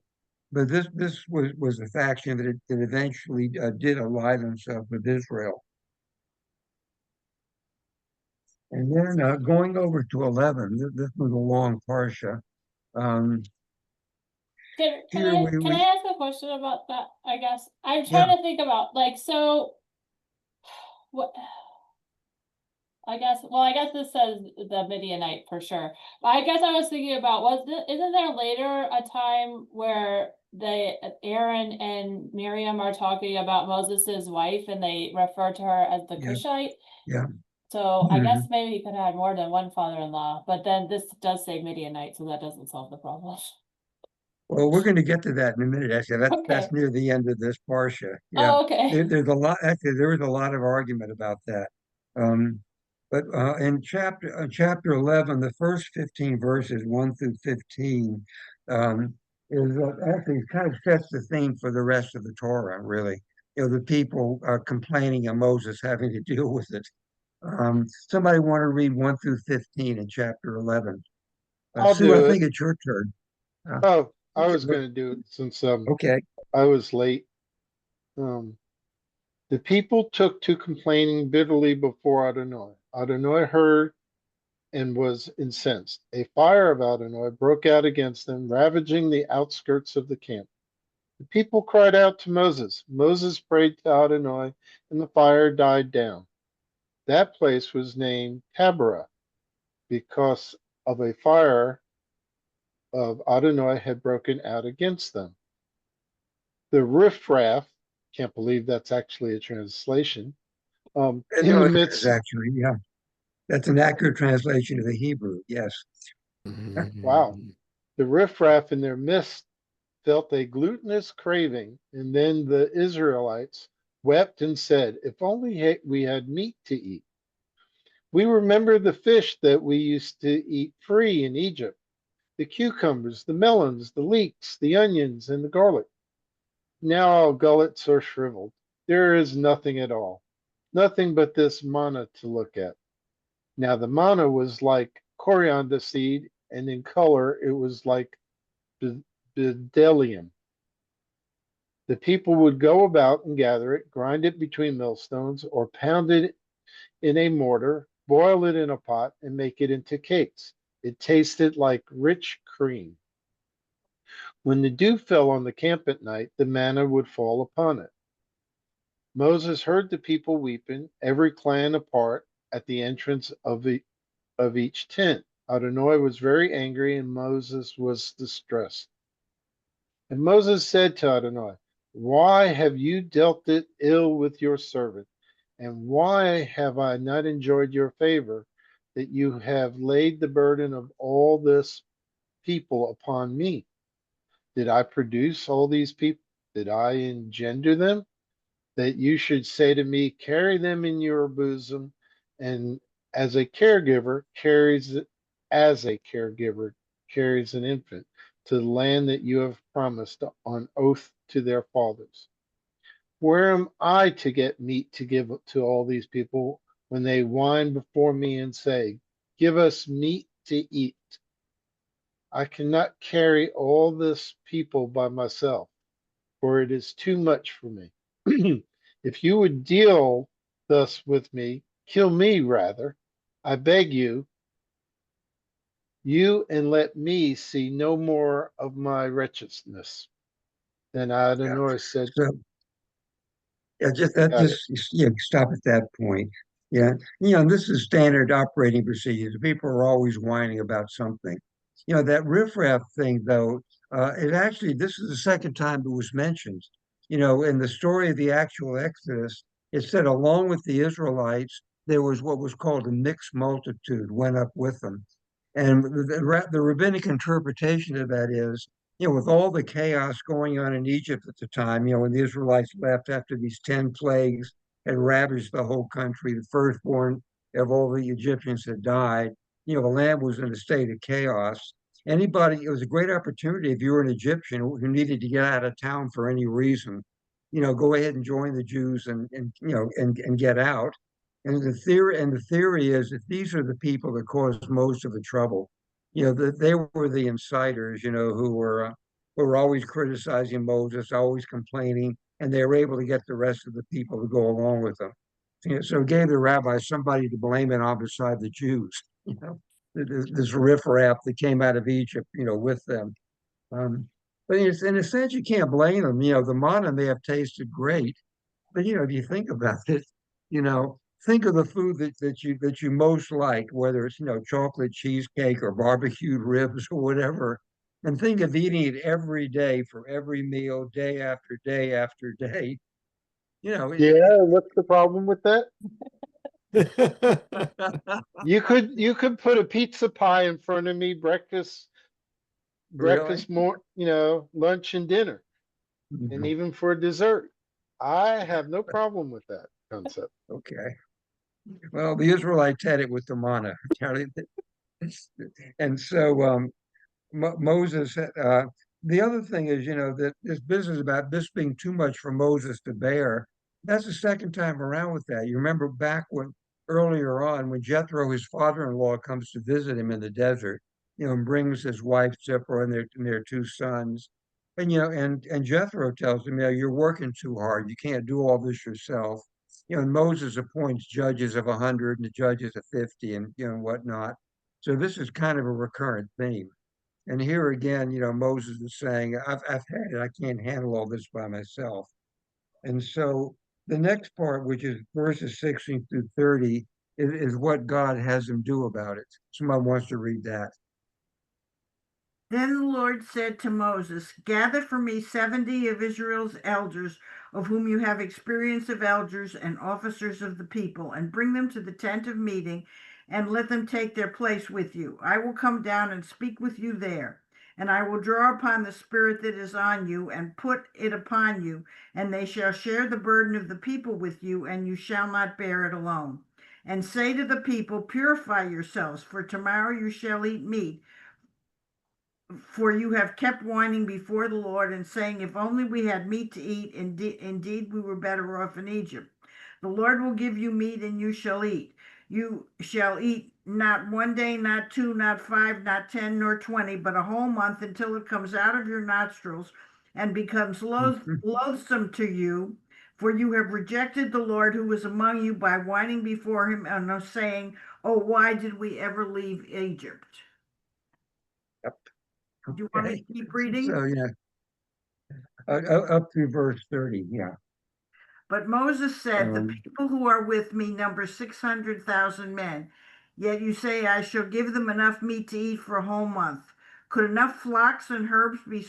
But this was a faction that eventually did ally themselves with Israel. And then going over to 11, this was a long parsha. Um, here Can I ask a question about that? I guess I'm trying to think about, like, so what? I guess, well, I guess this says the Midianite for sure. But I guess I was thinking about, isn't there later a time where Aaron and Miriam are talking about Moses's wife and they refer to her as the Yeah, Cushite? yeah. So I guess Mhm. maybe he could have had more than one father-in-law, but then this does say Midianite, so that doesn't solve the problem. Well, we're going to get to that in a minute. Actually, that's Okay. near the end of this parsha. Yeah, Oh, okay. there's a lot. Actually, there was a lot of argument about that. Um, but in chapter 11, the first 15 verses, 1 through 15, um, is actually kind of sets the theme for the rest of the Torah. Really, the people complaining and Moses having to deal with it. Somebody want to read 1 through 15 in chapter 11? I'll Sue, I do it. think it's your turn. Uh, Oh, I okay, was going to do it since okay. I was late. Um, the people took to complaining bitterly before Adonai. Adonai heard and was incensed. A fire of Adonai broke out against them, ravaging the outskirts of the camp. The people cried out to Moses. Moses prayed to Adonai, and the fire died down. That place was named Taberah because of a fire of Adonai had broken out against them. The riffraff, can't believe that's actually a translation, in No, the it is midst, actually, yeah. That's an accurate translation of the Hebrew, yes. wow, the riffraff in their midst felt a gluttonous craving, and then the Israelites wept and said, if only we had meat to eat. We remember the fish that we used to eat free in Egypt, the cucumbers, the melons, the leeks, the onions, and the garlic. Now our gullets are shriveled. There is nothing at all, nothing but this manna to look at. Now the manna was like coriander seed, and in color it was like bdellium. The people would go about and gather it, grind it between millstones, or pound it in a mortar, boil it in a pot, and make it into cakes. It tasted like rich cream. When the dew fell on the camp at night, the manna would fall upon it. Moses heard the people weeping, every clan apart at the entrance of each tent. Adonai was very angry, and Moses was distressed. And Moses said to Adonai, why have you dealt it ill with your servant? And why have I not enjoyed your favor, that you have laid the burden of all this people upon me? Did I produce all these people? Did I engender them? That you should say to me, carry them in your bosom, and as a caregiver carries as a caregiver carries an infant to the land that you have promised on oath to their fathers. Where am I to get meat to give to all these people when they whine before me and say, give us meat to eat? I cannot carry all this people by myself, for it is too much for me. If you would deal thus with me, kill me rather, I beg you, and let me see no more of my wretchedness. Then Yeah. Adonai said, So yeah, just that got it. just stop at that point. Yeah. This is standard operating procedures. People are always whining about something. That riffraff thing though, this is the second time it was mentioned. In the story of the actual Exodus, it said along with the Israelites, there was what was called a mixed multitude went up with them. And the rabbinic interpretation of that is, with all the chaos going on in Egypt at the time, when the Israelites left after these 10 plagues had ravaged the whole country, the firstborn of all the Egyptians had died, the land was in a state of chaos. It was a great opportunity if you were an Egyptian who needed to get out of town for any reason, go ahead and join the Jews and get out. And the theory is that these are the people that caused most of the trouble. That they were the insiders, who were always criticizing Moses, always complaining, and they were able to get the rest of the people to go along with them. So it gave the rabbis somebody to blame it on beside the Jews. This riffraff that came out of Egypt, with them. But in a sense, you can't blame them. The manna may have tasted great, but if you think about it, you know, think of the food that you most like, whether it's, chocolate cheesecake or barbecued ribs or whatever, and think of eating it every day for every meal, day after day after day. You know, Yeah, what's the problem with that? Yeah. You could put a pizza pie in front of me, really? more, lunch and dinner, and Mhm. even for dessert. I have no problem with that concept. Okay. Well, the Israelites had it with the manna. And so Moses, the other thing is, that this business about this being too much for Moses to bear, that's the second time around with that. You remember back when earlier on, when Jethro, his father-in-law, comes to visit him in the desert, and brings his wife Zipporah and their two sons. And and Jethro tells him, you're working too hard. You can't do all this yourself. And Moses appoints judges of 100 and the judges of 50 and and whatnot. So this is kind of a recurrent theme. And here again, Moses is saying, I've had it. I can't handle all this by myself. And so the next part, which is verses 16 through 30, is what God has him do about it. Someone wants to read that. Then the Lord said to Moses, gather for me 70 of Israel's elders, of whom you have experience of elders and officers of the people, and bring them to the tent of meeting, and let them take their place with you. I will come down and speak with you there. And I will draw upon the spirit that is on you, and put it upon you, and they shall share the burden of the people with you, and you shall not bear it alone. And say to the people, purify yourselves, for tomorrow you shall eat meat, for you have kept whining before the Lord and saying, if only we had meat to eat, indeed we were better off in Egypt. The Lord will give you meat and you shall eat. You shall eat not one day, not two, not five, not 10, nor 20, but a whole month, until it comes out of your nostrils and becomes loathsome to you. For you have rejected the Lord who was among you by whining before him and are saying, oh, why did we ever leave Egypt? Yep. Do you want me Okay. to keep reading? So, up through verse 30. Yeah. But Moses said, the Um, people who are with me number 600,000 men. Yet you say, I shall give them enough meat to eat for a whole month. Could enough flocks and herbs be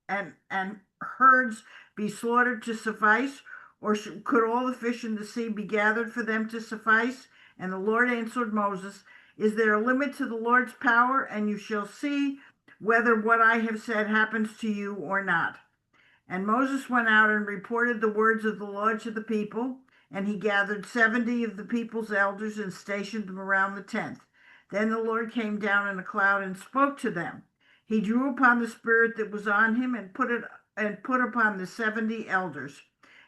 and herds be slaughtered to suffice? Or could all the fish in the sea be gathered for them to suffice? And the Lord answered Moses, is there a limit to the Lord's power? And you shall see whether what I have said happens to you or not. And Moses went out and reported the words of the Lord to the people, and he gathered 70 of the people's elders and stationed them around the tent. Then the Lord came down in a cloud and spoke to them. He drew upon the spirit that was on him and put upon the 70 elders.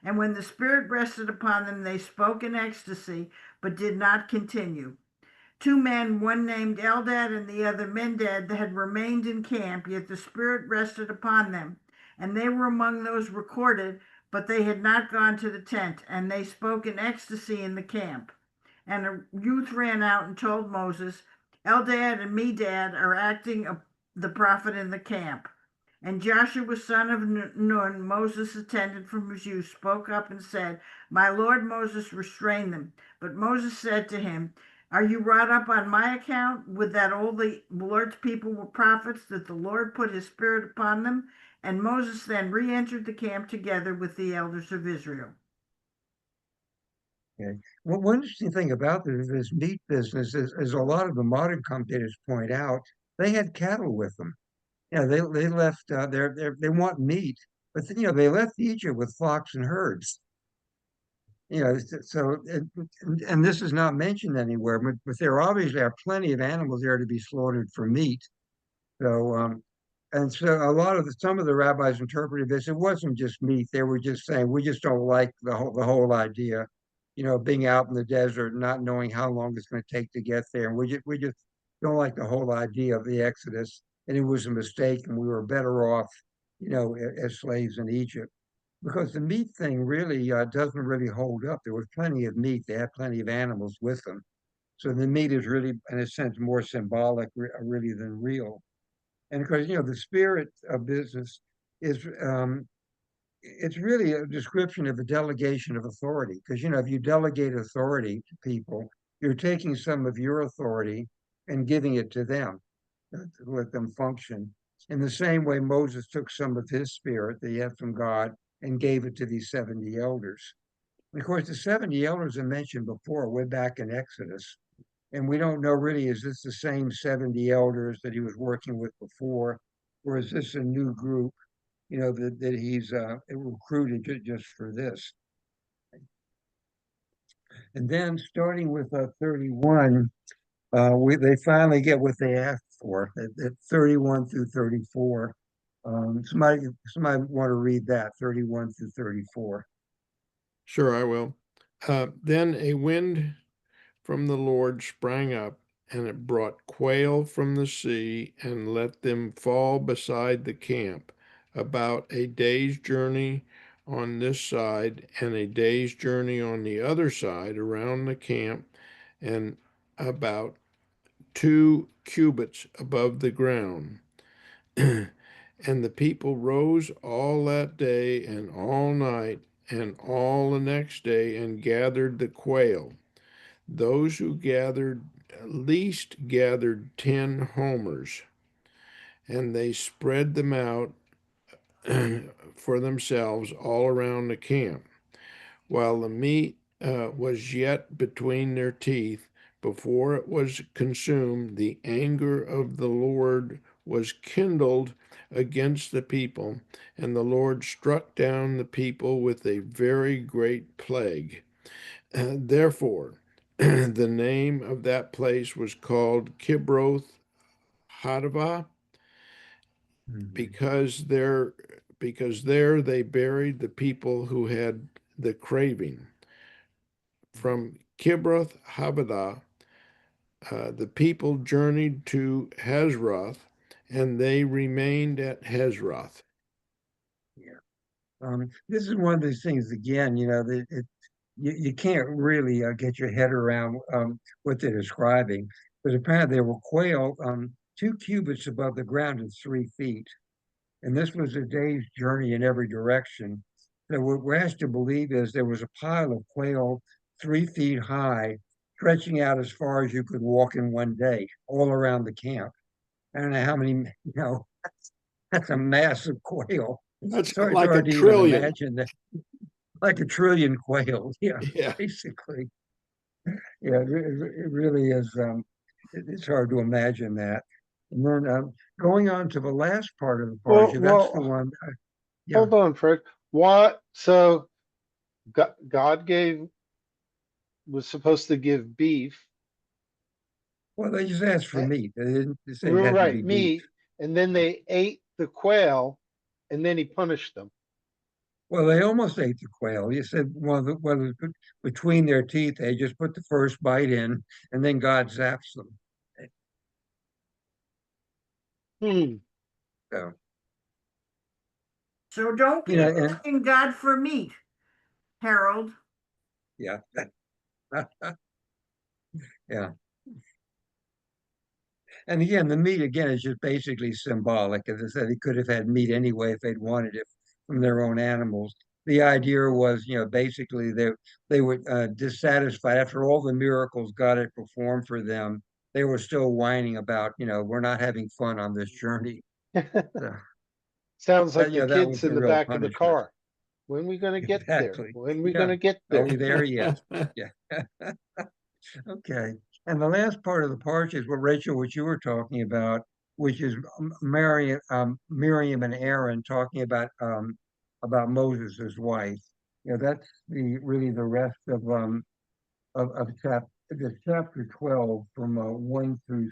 And when the spirit rested upon them, they spoke in ecstasy, but did not continue. Two men, one named Eldad and the other Mendad, that had remained in camp, yet the Spirit rested upon them. And they were among those recorded, but they had not gone to the tent, and they spoke in ecstasy in the camp. And a youth ran out and told Moses, Eldad and Medad are acting the prophet in the camp. And Joshua, son of Nun, Moses' attendant from his youth, spoke up and said, my Lord Moses, restrain them. But Moses said to him, are you wrought up on my account? Would that all the Lord's people were prophets, that the Lord put his spirit upon them? And Moses then re-entered the camp together with the elders of Israel. okay. Well, one interesting thing about this meat business is a lot of the modern commentators point out they had cattle with them. They left they want meat, but they left Egypt with flocks and herds. So and this is not mentioned anywhere, but there obviously are plenty of animals there to be slaughtered for meat. So and so some of the rabbis interpreted this. It wasn't just meat; they were just saying we just don't like the whole idea, being out in the desert, not knowing how long it's going to take to get there, and we just don't like the whole idea of the Exodus, and it was a mistake, and we were better off, as slaves in Egypt. Because the meat thing really doesn't really hold up. There was plenty of meat. They had plenty of animals with them. So the meat is really, in a sense, more symbolic, really, than real. And of course, the spirit of business is it's really a description of a delegation of authority. Because, if you delegate authority to people, you're taking some of your authority and giving it to them, to let them function. In the same way, Moses took some of his spirit that he had from God and gave it to these 70 elders. And of course, the 70 elders are mentioned before, way back in Exodus. And we don't know really, is this the same 70 elders that he was working with before, or is this a new group, that he's recruited just for this? And then starting with 31, they finally get what they asked for at 31 through 34. Somebody want to read that 31 through 34. Sure, I will. Then a wind from the Lord sprang up, and it brought quail from the sea and let them fall beside the camp, about a day's journey on this side and a day's journey on the other side around the camp, and about 2 cubits above the ground. And the people rose all that day and all night and all the next day and gathered the quail. Those who gathered least gathered 10 homers, and they spread them out for themselves all around the camp. While the meat was yet between their teeth, before it was consumed, the anger of the Lord was kindled against the people, and the Lord struck down the people with a very great plague. Therefore, the name of that place was called Kibroth Hattaavah, because there they buried the people who had the craving. From Kibroth Hattaavah, the people journeyed to Hazroth, and they remained at Hazroth. Yeah. This is one of those things again, that you can't really get your head around what they're describing. Because apparently there were quail 2 cubits above the ground and 3 feet. And this was a day's journey in every direction. So what we're asked to believe is there was a pile of quail 3 feet high, stretching out as far as you could walk in one day, all around the camp. I don't know how many, that's a massive quail. That's So it's like a hard to even trillion. imagine that, like a trillion quail. Yeah, Yeah. basically. Yeah, it really is. It's hard to imagine that. And then going on to the last part of the Well, parsha, that's the well, one. Yeah. hold on, Fred. What? So God was supposed to give beef, Well, they just asked for eh, meat. They didn't say it had to be right? beef. Meat, and then they ate the quail, and then he punished them. Well, they almost ate the quail. You said between their teeth, they just put the first bite in, and then God zaps them. Hmm. So, So don't keep and asking God for meat, Harold. yeah, yeah. And again, the meat again is just basically symbolic. As I said, they could have had meat anyway if they'd wanted it from their own animals. The idea was, basically they were dissatisfied after all the miracles God had performed for them. They were still whining about, we're not having fun on this journey. So Sounds like the that was kids the in the real back of the punishment. car. When we gonna get there? Exactly. When we Yeah. gonna get Are there? we there yet? Yeah. Okay. And the last part of the parsha is what you were talking about, which is Miriam and Aaron talking about Moses' wife. That's really the rest of chapter 12 from 1 through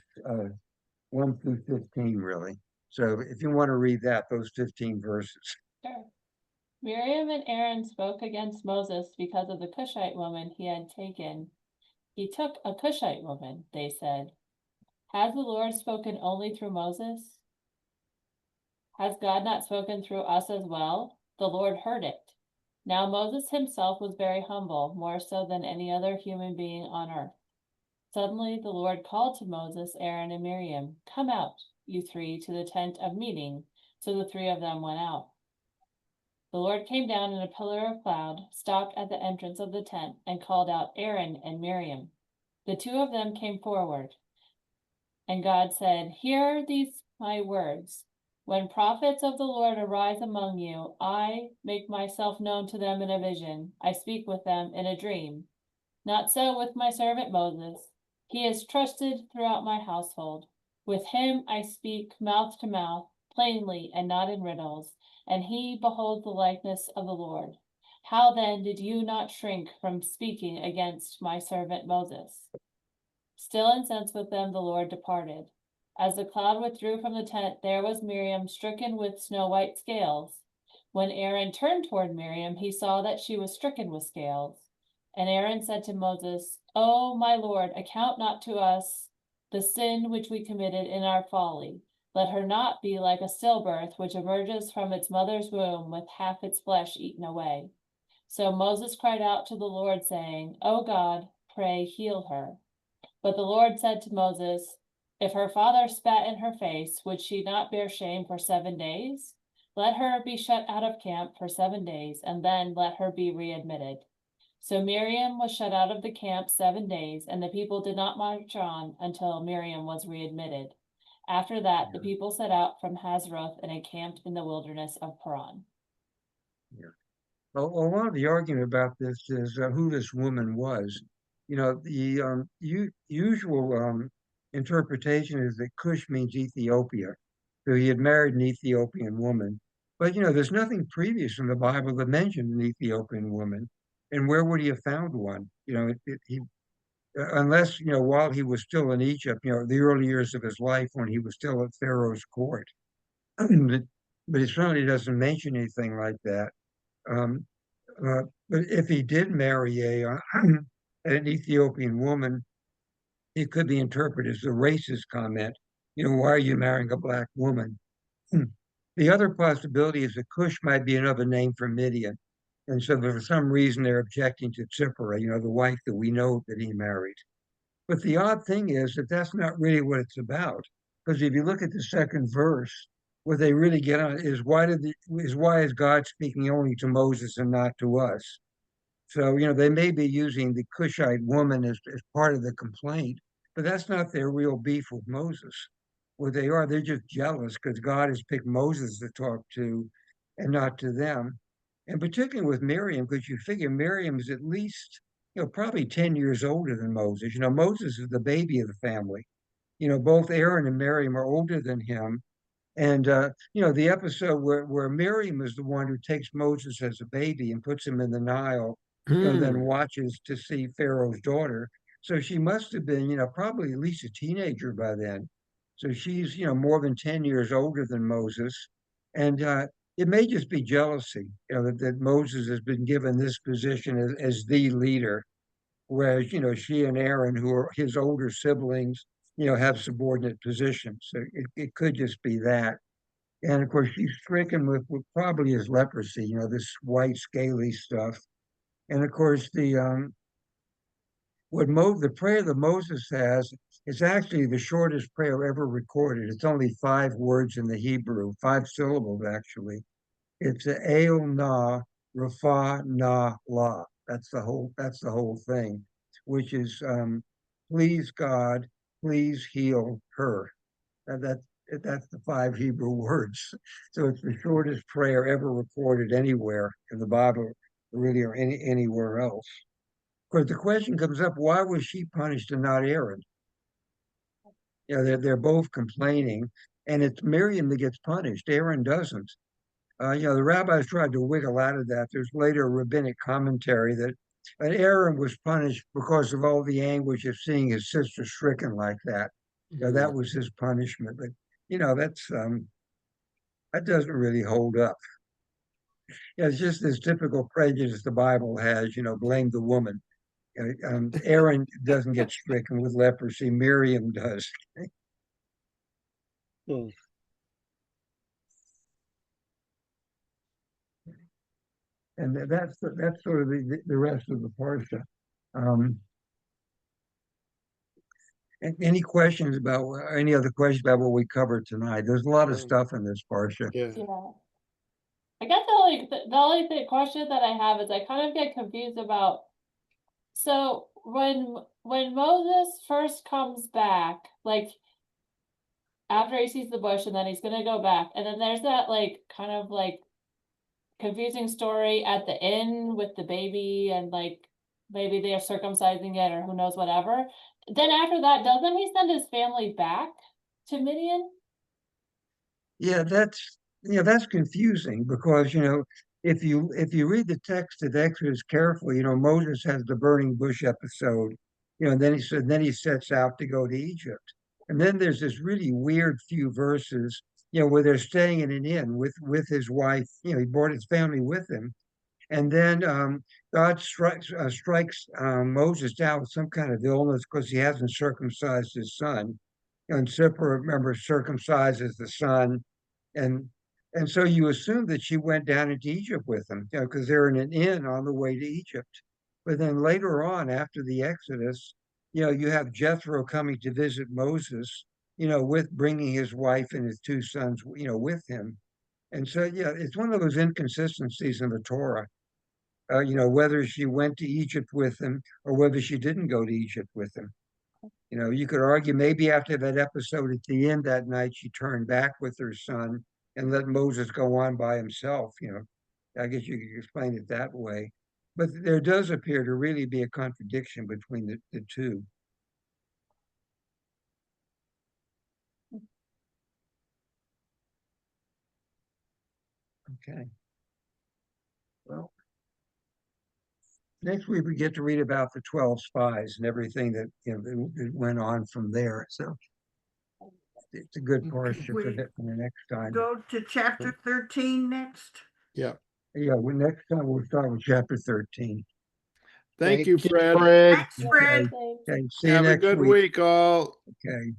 15, really. So if you want to read that, those 15 verses. Sure. Miriam and Aaron spoke against Moses because of the Cushite woman he had taken. He took a Cushite woman, they said. Has the Lord spoken only through Moses? Has God not spoken through us as well? The Lord heard it. Now Moses himself was very humble, more so than any other human being on earth. Suddenly the Lord called to Moses, Aaron, and Miriam, "Come out, you three, to the tent of meeting." So the three of them went out. The Lord came down in a pillar of cloud, stopped at the entrance of the tent, and called out Aaron and Miriam. The two of them came forward. And God said, "Hear these my words. When prophets of the Lord arise among you, I make myself known to them in a vision. I speak with them in a dream. Not so with my servant Moses. He is trusted throughout my household. With him I speak mouth to mouth, plainly and not in riddles, and he beholds the likeness of the Lord. How then did you not shrink from speaking against my servant Moses?" Still incensed with them, the Lord departed. As the cloud withdrew from the tent, there was Miriam stricken with snow-white scales. When Aaron turned toward Miriam, he saw that she was stricken with scales. And Aaron said to Moses, "O my Lord, account not to us the sin which we committed in our folly. Let her not be like a stillbirth which emerges from its mother's womb with half its flesh eaten away." So Moses cried out to the Lord, saying, "O God, pray heal her." But the Lord said to Moses, "If her father spat in her face, would she not bear shame for 7 days? Let her be shut out of camp for 7 days, and then let her be readmitted." So Miriam was shut out of the camp 7 days, and the people did not march on until Miriam was readmitted. After that, the people set out from Hazeroth and encamped in the wilderness of Paran. A lot of the argument about this is who this woman was. You know, the usual interpretation is that Cush means Ethiopia. So he had married an Ethiopian woman. But, you know, there's nothing previous in the Bible that mentioned an Ethiopian woman. And where would he have found one? You know, unless, you know, while he was still in Egypt, you know, the early years of his life when he was still at Pharaoh's court. But he certainly doesn't mention anything like that. Um, but if he did marry an Ethiopian woman, it could be interpreted as a racist comment. You know, why are you marrying a black woman? The other possibility is that Cush might be another name for Midian. And so for some reason they're objecting to Zipporah, you know, the wife that we know that he married. But the odd thing is that that's not really what it's about. Because if you look at the second verse, what they really get on is why is God speaking only to Moses and not to us? So, you know, they may be using the Cushite woman as part of the complaint, but that's not their real beef with Moses. What they are, they're just jealous because God has picked Moses to talk to and not to them. And particularly with Miriam, because you figure Miriam is at least, you know, probably 10 years older than Moses. You know, Moses is the baby of the family. You know, both Aaron and Miriam are older than him. And you know, the episode where Miriam is the one who takes Moses as a baby and puts him in the Nile, you know, then watches to see Pharaoh's daughter. So she must have been, you know, probably at least a teenager by then. So she's, you know, more than 10 years older than Moses. And it may just be jealousy, you know, that Moses has been given this position as the leader, whereas, you know, she and Aaron, who are his older siblings, you know, have subordinate positions. So it could just be that. And of course, she's stricken with what probably is leprosy, you know, this white scaly stuff. And of course, the prayer that Moses has is actually the shortest prayer ever recorded. It's only 5 words in the Hebrew, 5 syllables actually. It's El Na Rafa Na La. That's the whole thing, which is please God, please heal her. And that's the 5 Hebrew words. So it's the shortest prayer ever recorded anywhere in the Bible, really, or anywhere else. Of course, the question comes up: why was she punished and not Aaron? You know, they're both complaining, and it's Miriam that gets punished. Aaron doesn't. You know, the rabbis tried to wiggle out of that. There's later a rabbinic commentary that Aaron was punished because of all the anguish of seeing his sister stricken like that. You know, that was his punishment. But you know, that doesn't really hold up. You know, it's just this typical prejudice the Bible has. You know, blame the woman. Aaron doesn't get stricken with leprosy. Miriam does. Hmm. And that's sort of the rest of the parsha. Any questions about any other questions about what we covered tonight? There's a lot of stuff in this parsha. Yeah. Yeah. I guess the only question that I have is I kind of get confused about. So when Moses first comes back, like after he sees the bush and then he's gonna go back, and then there's that like kind of like confusing story at the inn with the baby and like maybe they're circumcising it or who knows whatever. Then after that, doesn't he send his family back to Midian? Yeah, that's confusing because if you read the text of Exodus carefully, Moses has the burning bush episode, and then he sets out to go to Egypt. And then there's this really weird few verses, where they're staying in an inn with his wife, he brought his family with him. And then God strikes Moses down with some kind of illness because he hasn't circumcised his son. And Zipporah, remember, circumcises the son, and and so you assume that she went down into Egypt with him, because they're in an inn on the way to Egypt. But then later on, after the Exodus, you have Jethro coming to visit Moses, with bringing his wife and his two sons, with him. And so, yeah, it's one of those inconsistencies in the Torah, whether she went to Egypt with him or whether she didn't go to Egypt with him. You could argue maybe after that episode at the end that night, she turned back with her son and let Moses go on by himself. I guess you could explain it that way. But there does appear to really be a contradiction between the two. Okay. Well, next week we get to read about the 12 spies and everything that went on from there. So it's a good portion for We the next time. Go to chapter 13 next. Yeah. Yeah, next time we'll start with chapter 13. Thank you, Fred. Thanks, Okay. Fred. Thanks. Okay, see you Have a next good week. week, all. Okay.